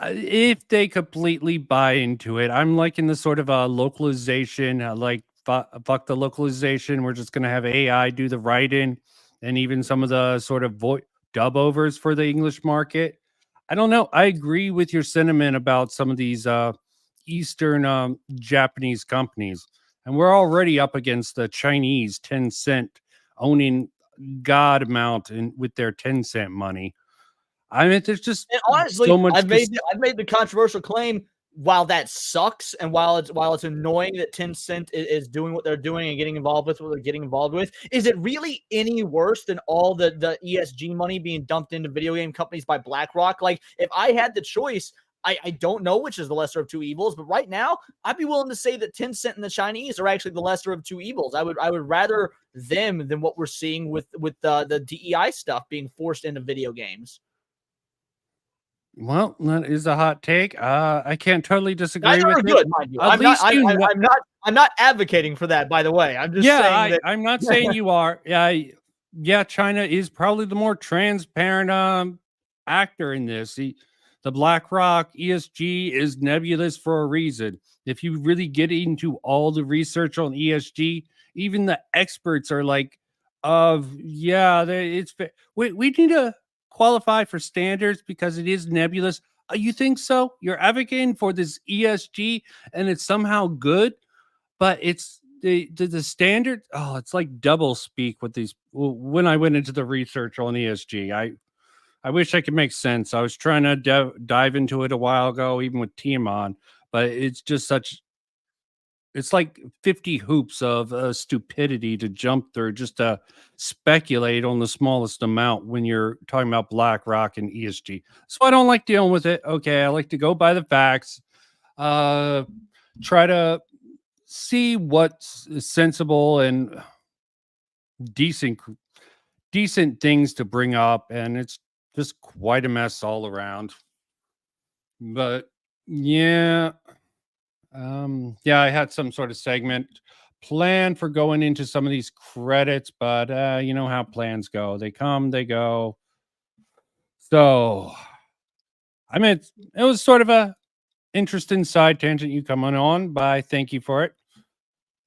if they completely buy into it, I'm liking the sort of localization, like fuck the localization. We're just going to have AI do the writing and even some of the sort of dub overs for the English market. I don't know. I agree with your sentiment about some of these Eastern Japanese companies. And we're already up against the Chinese 10 cent owning God amount with their 10 cent money. I mean, there's just honestly, so much. I've made the controversial claim. While that sucks, and while it's annoying that 10 Cent is doing what they're doing and getting involved with what they're getting involved with, is it really any worse than all the ESG money being dumped into video game companies by BlackRock? Like, if I had the choice, I don't know which is the lesser of two evils, but right now I'd be willing to say that Tencent and the Chinese are actually the lesser of two evils. I would rather them than what we're seeing with the DEI stuff being forced into video games. Well, that is a hot take. I can't totally disagree Neither with are it. good, mind you. At least I'm not advocating for that, by the way. I'm just yeah, saying that I'm not saying you are. Yeah, China is probably the more transparent actor in this. The BlackRock ESG is nebulous for a reason. If you really get into all the research on ESG, even the experts are like, it's we need to qualify for standards because it is nebulous. You think so? You're advocating for this ESG and it's somehow good, but it's the standard. Oh, it's like double speak with these. When I went into the research on ESG, I wish I could make sense. I was trying to dive into it a while ago, even with team on, but it's just such. It's like 50 hoops of stupidity to jump through just to speculate on the smallest amount when you're talking about BlackRock and ESG. So I don't like dealing with it. Okay, I like to go by the facts. Try to see what's sensible and decent decent things to bring up, and it's just quite a mess all around. But yeah, yeah, I had some sort of segment planned for going into some of these credits, but you know how plans go. They come, they go. So I mean, it was sort of a interesting side tangent you come on, but I thank you for it.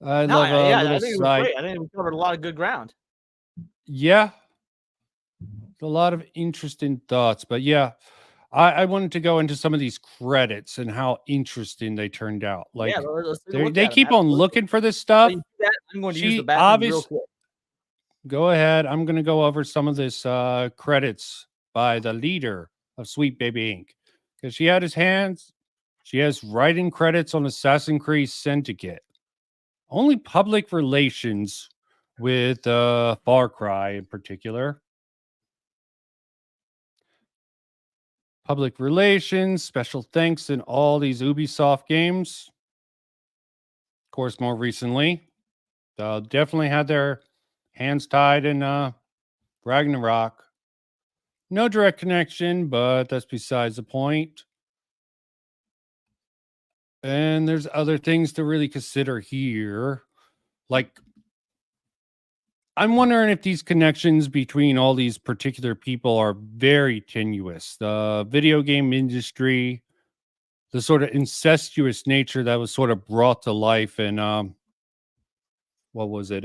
I no, love a yeah, I little think it was side. great. I think we covered a lot of good ground. Yeah, a lot of interesting thoughts, but yeah, I wanted to go into some of these credits and how interesting they turned out. Yeah, Like let's take a they look they at them. keep on Absolutely. looking for this While stuff. you do that, I'm going to use the She bathroom real obviously quick. go ahead. I'm gonna go over some of this credits by the leader of Sweet Baby Inc. Because she had his hands. She has writing credits on Assassin's Creed Syndicate. Only public relations with Far Cry in particular. Public relations, special thanks in all these Ubisoft games. Of course, more recently, definitely had their hands tied in Ragnarok. No direct connection, but that's besides the point. And there's other things to really consider here. Like, I'm wondering if these connections between all these particular people are very tenuous. The video game industry, the sort of incestuous nature that was sort of brought to life in what was it?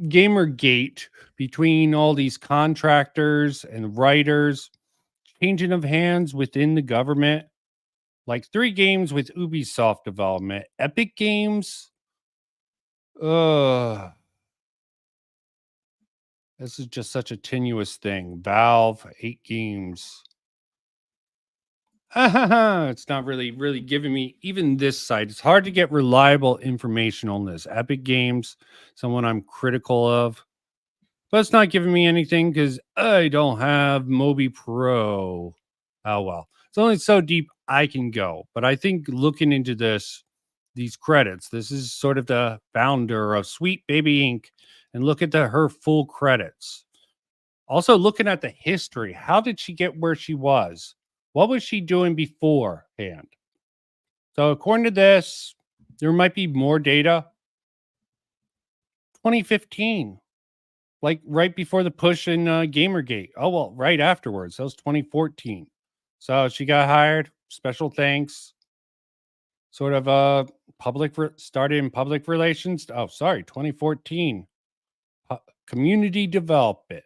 Gamergate, between all these contractors and writers, changing of hands within the government. Like 3 games with Ubisoft development, Epic Games. Ugh, this is just such a tenuous thing. Valve, 8 games. It's not really giving me even this site. It's hard to get reliable information on this. Epic Games, someone I'm critical of, but it's not giving me anything because I don't have Moby Pro. Oh well, it's only so deep I can go. But I think looking into these credits, this is sort of the founder of Sweet Baby Inc. And look at her full credits. Also, looking at the history, how did she get where she was? What was she doing beforehand? So, according to this, there might be more data. 2015, like right before the push in Gamergate. Oh, well, right afterwards. That was 2014. So, she got hired. Special thanks. Sort of started in public relations. Oh, sorry, 2014. Community development.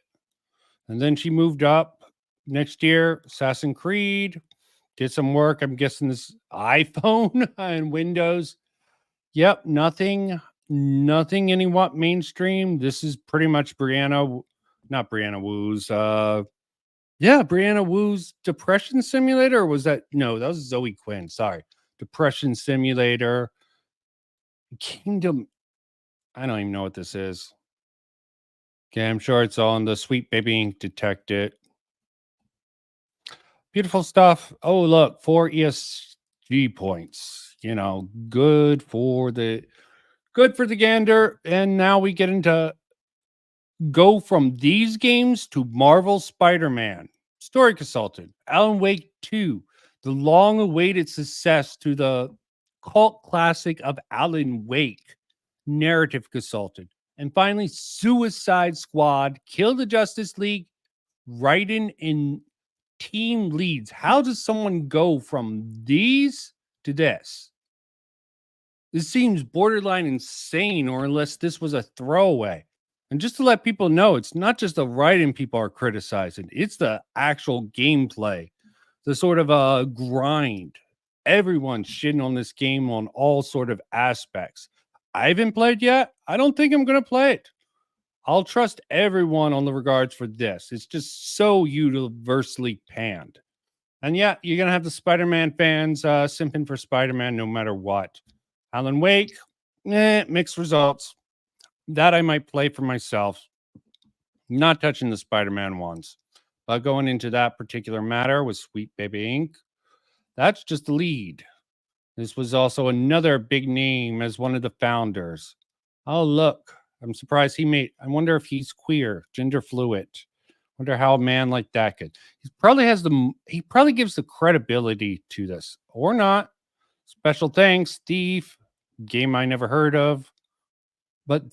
And then she moved up next year, Assassin's Creed, did some work. I'm guessing this iPhone and Windows. Yep, nothing anyone mainstream. This is pretty much not Brianna Wu's. Yeah, Brianna Wu's Depression Simulator. Or was that no? That was Zoe Quinn. Sorry, Depression Simulator, Kingdom. I don't even know what this is. Okay, I'm sure it's on the Sweet Baby Inc. Detect It. Beautiful stuff. Oh, look, 4 ESG points. Good for the gander. And now we get into go from these games to Marvel Spider-Man. Story consultant, Alan Wake 2, the long-awaited success to the cult classic of Alan Wake. Narrative consultant. And finally, Suicide Squad, Kill the Justice League, writing in team leads. How does someone go from these to this? This seems borderline insane, or unless this was a throwaway. And just to let people know, it's not just the writing people are criticizing, it's the actual gameplay, the sort of grind. Everyone's shitting on this game on all sort of aspects. I haven't played yet. I don't think I'm going to play it. I'll trust everyone on the regards for this. It's just so universally panned. And yeah, you're going to have the Spider-Man fans simping for Spider-Man no matter what. Alan Wake, mixed results. That I might play for myself. Not touching the Spider-Man ones. But going into that particular matter with Sweet Baby Inc., that's just the lead. This was also another big name as one of the founders. Oh, look. I'm surprised I wonder if he's queer, gender fluid. Wonder how a man like that could. He probably gives the credibility to this. Or not. Special thanks, Thief. Game I never heard of. But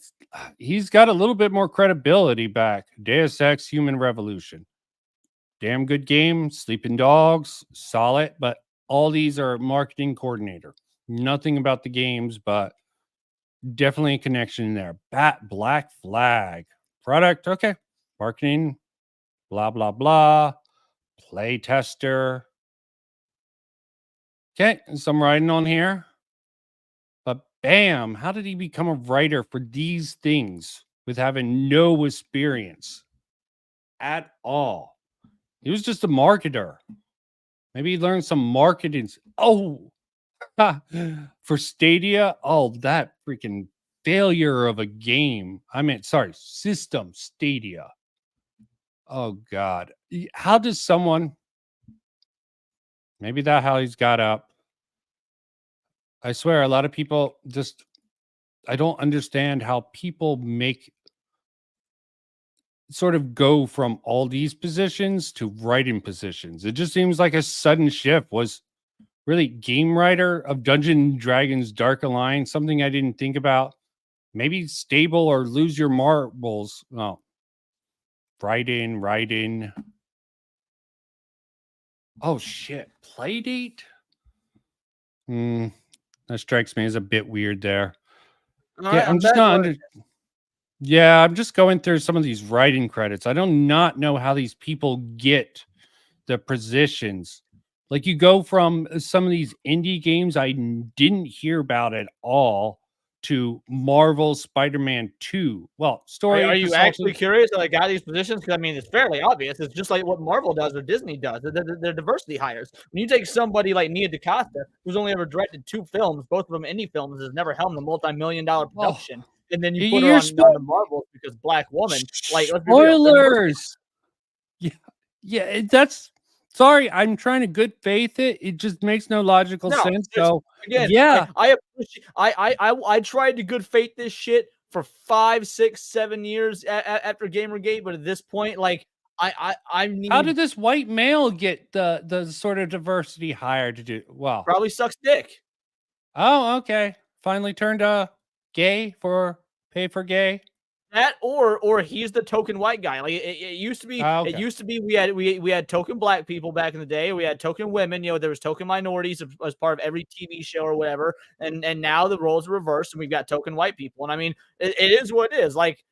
he's got a little bit more credibility back. Deus Ex Human Revolution. Damn good game. Sleeping Dogs. Solid. But all these are marketing coordinator. Nothing about the games, but definitely a connection in there. Black Flag. Product. Okay. Marketing. Blah, blah, blah. Play tester. Okay. Some writing on here. But bam, how did he become a writer for these things with having no experience at all? He was just a marketer. Maybe he learned some marketing. Oh, for Stadia. Oh, that freaking failure of a game. System Stadia. Oh, God. How does someone, maybe that's how he's got up. I swear, a lot of people just, I don't understand how people make sort of go from all these positions to writing positions. It just seems like a sudden shift. Was really game writer of Dungeons and Dragons Dark Alliance something I didn't think about? Maybe stable or lose your marbles. No. Writing. Oh shit. Playdate? That strikes me as a bit weird there. All Yeah, right, I'm just not under. Yeah, I'm just going through some of these writing credits. I don't not know how these people get the positions. Like you go from some of these indie games didn't hear about at all to Marvel Spider-Man 2. Well, Are story you actually consultant. curious how they got these positions? Because I mean, it's fairly obvious. It's just like what Marvel does or Disney does. They're diversity hires. When you take somebody like Nia DaCosta, who's only ever directed 2 films, both of them indie films, has never helmed a multi-million-dollar Oh, production, and then you put her you're on the Marvels because Black Woman. Like, let's be real, they're diversity. spoilers. Yeah, yeah. That's sorry. I'm trying to good faith it. It just makes no logical No, sense. just So again, yeah, I appreciate. I tried to good faith this shit for 5, 6, 7 years after Gamergate, but at this point, like I how need did this white male get the sort of diversity hire to do? Well, probably sucks dick. oh, okay. Finally turned gay for pay for gay. That or he's the token white guy. Like it used to be. It Okay. used to be we had token black people back in the day. We had token women. You know, there was token minorities as part of every TV show or whatever. And now the roles are reversed, and we've got token white people. And I mean, it is what it is. Like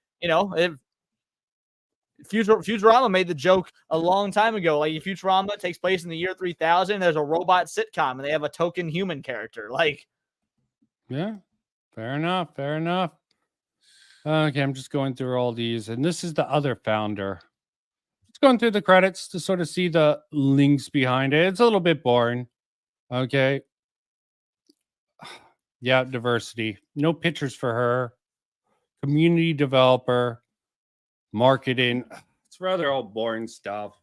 Futurama made the joke a long time ago. Like Futurama takes place in the year 3000. There's a robot sitcom, and they have a token human character. Like, Yeah. Fair enough. Fair enough. Okay, I'm just going through all these, and this is the other founder. Just going through the credits to sort of see the links behind it. It's a little bit boring. Okay. Yeah, diversity. No pictures for her. Community developer. Marketing. It's rather all boring stuff.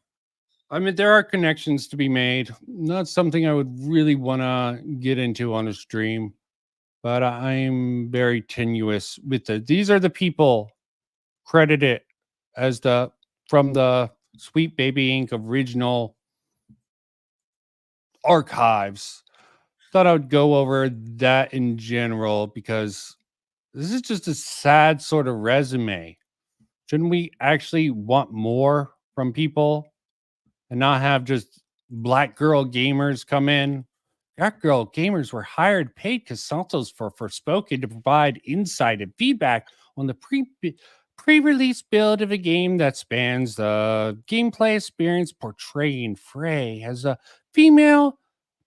I mean, there are connections to be made. Not something I would really want to get into on a stream, but I'm very tenuous with it. These are the people credited as the from the Sweet Baby Inc. original archives. Thought I would go over that in general because this is just a sad sort of resume. Shouldn't we actually want more from people and not have just black girl gamers come in? Black girl gamers were hired, paid consultants for Forspoken to provide insight and feedback on the pre-release build of a game that spans the gameplay experience, portraying Frey as a female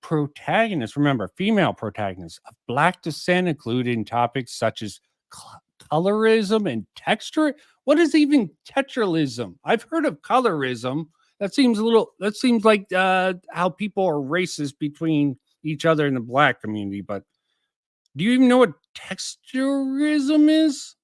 protagonist. Remember, female protagonist of black descent, including topics such as colorism and texture. What is even texturalism? I've heard of colorism. That seems a little. That seems like how people are racist between each other in the black community. But do you even know what texturism is?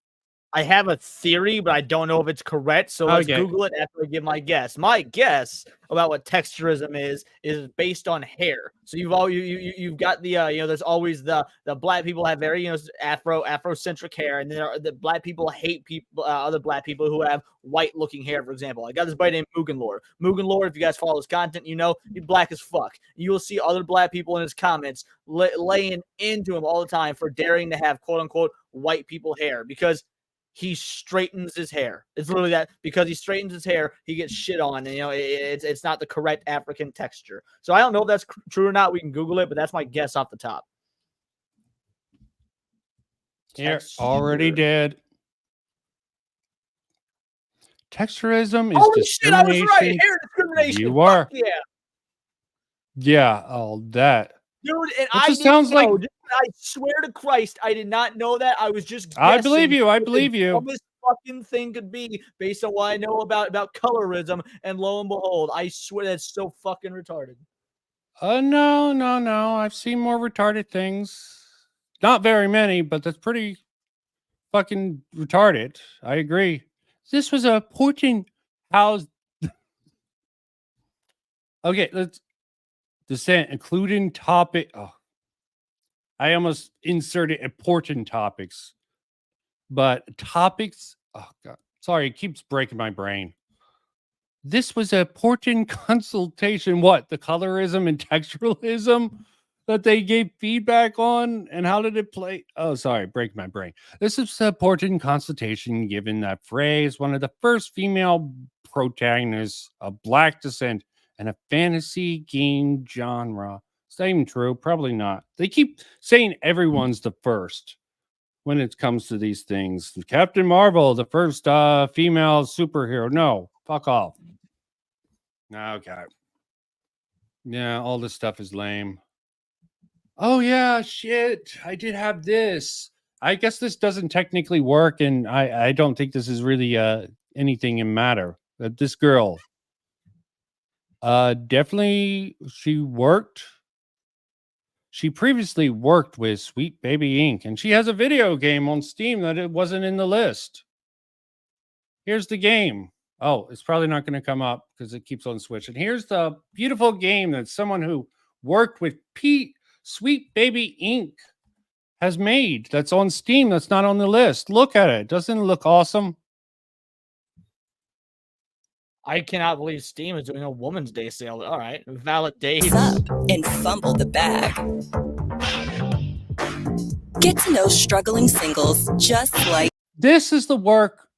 I have a theory, but I don't know if it's correct. So let's Google it after I give my guess. My guess about what texturism is based on hair. So you've got the there's always the black people have very Afrocentric hair, and then the black people hate people other black people who have white looking hair. For example, I got this buddy named Mugenlord. Mugenlord, if you guys follow his content, you know he's black as fuck. You will see other black people in his comments laying into him all the time for daring to have quote unquote white people hair because he straightens his hair. It's literally that because he straightens his hair, he gets shit on. And, it's not the correct African texture. So I don't know if that's true or not. We can Google it, but that's my guess off the top. Here, already did. Texturism is Holy discrimination. Shit, I was right. Hair discrimination. You are. Yeah. Yeah, all that. Dude, and it just sounds like I swear to Christ, I did not know that. I was just guessing. I believe you. I believe you. Dumbest fucking thing could be based on what I know about colorism, and lo and behold, I swear that's so fucking retarded. No. I've seen more retarded things. Not very many, but that's pretty fucking retarded. I agree. This was a important house. Okay, let's descent, including topic. Oh, I almost inserted important topics, but topics. Oh god, sorry, it keeps breaking my brain. This was an important consultation. What, the colorism and texturalism that they gave feedback on, and how did it play? Oh, sorry, break my brain. This is an important consultation given that Frey is one of the first female protagonists of black descent in a fantasy game genre. Is that even true? Probably not. They keep saying everyone's the first when it comes to these things. Captain Marvel, the first female superhero. No, fuck off. Okay. Yeah, all this stuff is lame. Oh yeah, shit. I did have this. I guess this doesn't technically work, and I don't think this is really anything in matter. This girl. Definitely she previously worked with Sweet Baby Inc. and she has a video game on Steam that it wasn't in the list. Here's the game. Oh, it's probably not going to come up because it keeps on switching. Here's the beautiful game that someone who worked with Sweet Baby Inc. has made that's on Steam that's not on the list. Look at it. Doesn't it look awesome? I cannot believe Steam is doing a Woman's Day sale. All right, validate. Up and fumble the bag. Get to know struggling singles just like this is the work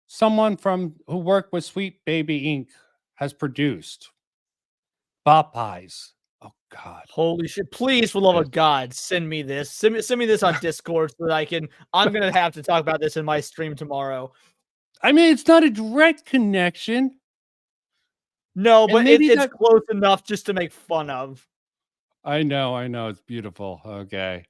someone who worked with Sweet Baby Inc. has produced. Bop pies. Oh God! Holy shit! Please, for the love of God, send me this. Send me this on Discord so that I can. I'm gonna have to talk about this in my stream tomorrow. I mean, it's not a direct connection. No, but it's close enough just to make fun of. I know. It's beautiful. Okay.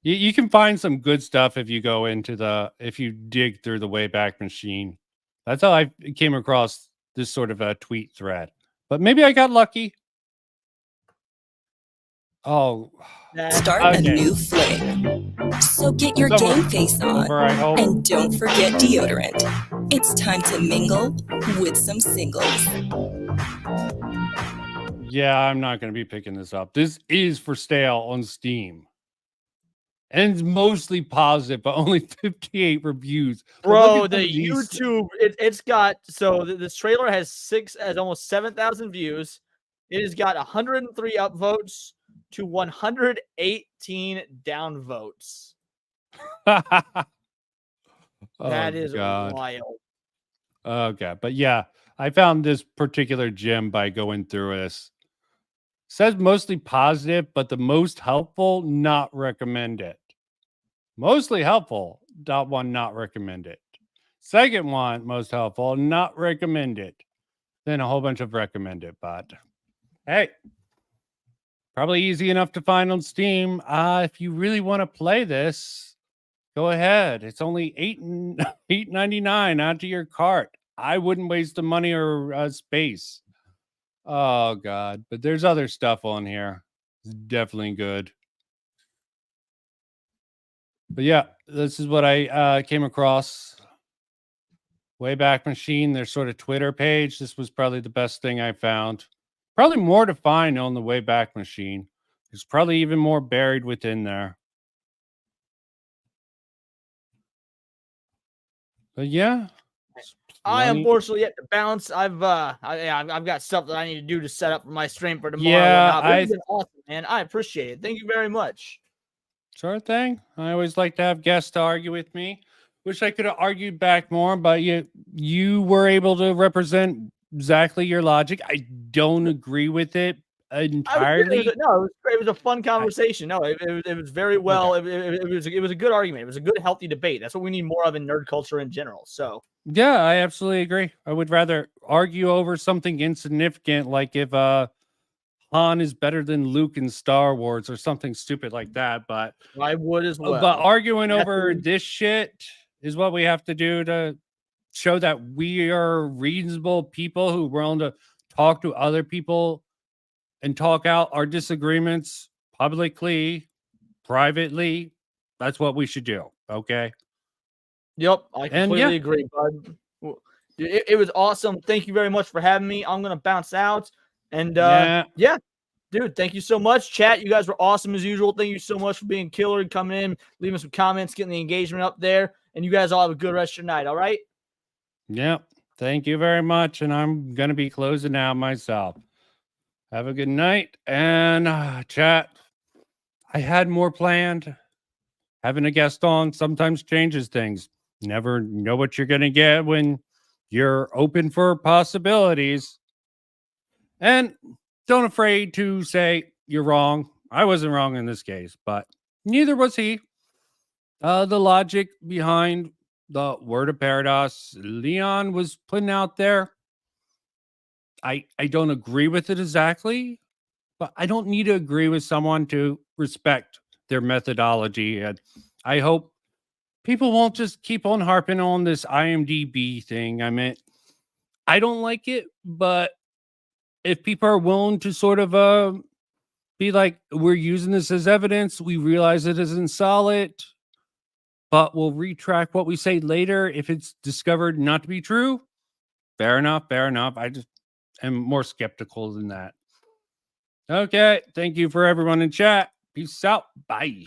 You can find some good stuff if you go if you dig through the Wayback Machine. That's how I came across this sort of a tweet thread. But maybe I got lucky. Oh, Start a okay. new fling. So get your Somewhere game face on. over, I hope. And don't forget deodorant. It's time to mingle with some singles. Yeah, I'm not going to be picking this up. This is for sale on Steam. And it's mostly positive, but only 58 reviews. But look Bro, at some the of these- YouTube, it's got, so this trailer has almost 7,000 views. It has got 103 upvotes to 118 downvotes. That is wild. Okay, but yeah, I found this particular gem by going through this. Says mostly positive, but the most helpful, not recommended. Mostly helpful, .1 not recommended. Second one, most helpful, not recommended. Then a whole bunch of recommended, but hey, probably easy enough to find on Steam. If you really want to play this, go ahead. It's only $8.99 onto your cart. I wouldn't waste the money or space. Oh God, but there's other stuff on here. It's definitely good. But yeah, this is what I came across. Wayback Machine, their sort of Twitter page. This was probably the best thing I found. Probably more to find on the Wayback Machine. There's probably even more buried within there. But yeah, I unfortunately have to bounce. I've got stuff that I need to do to set up for my stream for tomorrow. Yeah, But it's been awesome, man. I appreciate it. Thank you very much. Sort of thing. I always like to have guests to argue with me. Wish I could have argued back more, but you were able to represent exactly your logic. I don't agree with it entirely. It was a fun conversation. It was very well. Okay. It was a good argument. It was a good, healthy debate. That's what we need more of in nerd culture in general. So yeah, I absolutely agree. I would rather argue over something insignificant, like if Han is better than Luke in Star Wars or something stupid like that. But I would as well. But arguing over this shit is what we have to do to show that we are reasonable people who are willing to talk to other people and talk out our disagreements publicly, privately. That's what we should do. Okay. Yep. I completely agree, bud. It was awesome. Thank you very much for having me. I'm going to bounce out. And yeah, dude, thank you so much. Chat, you guys were awesome as usual. Thank you so much for being killer, coming in, leaving some comments, getting the engagement up there. And you guys all have a good rest of your night. All right. Yep. Thank you very much. And I'm going to be closing out myself. Have a good night. And chat, I had more planned. Having a guest on sometimes changes things. Never know what you're going to get when you're open for possibilities. And don't afraid to say you're wrong. I wasn't wrong in this case, but neither was he. The logic behind the word of Paradox Leon was putting out there, I don't agree with it exactly, but I don't need to agree with someone to respect their methodology. And I hope people won't just keep on harping on this IMDB thing. I mean, I don't like it, but if people are willing to sort of be like, we're using this as evidence, we realize it isn't solid, but we'll retract what we say later if it's discovered not to be true. Fair enough. I just am more skeptical than that. Okay. Thank you for everyone in chat. Peace out. Bye.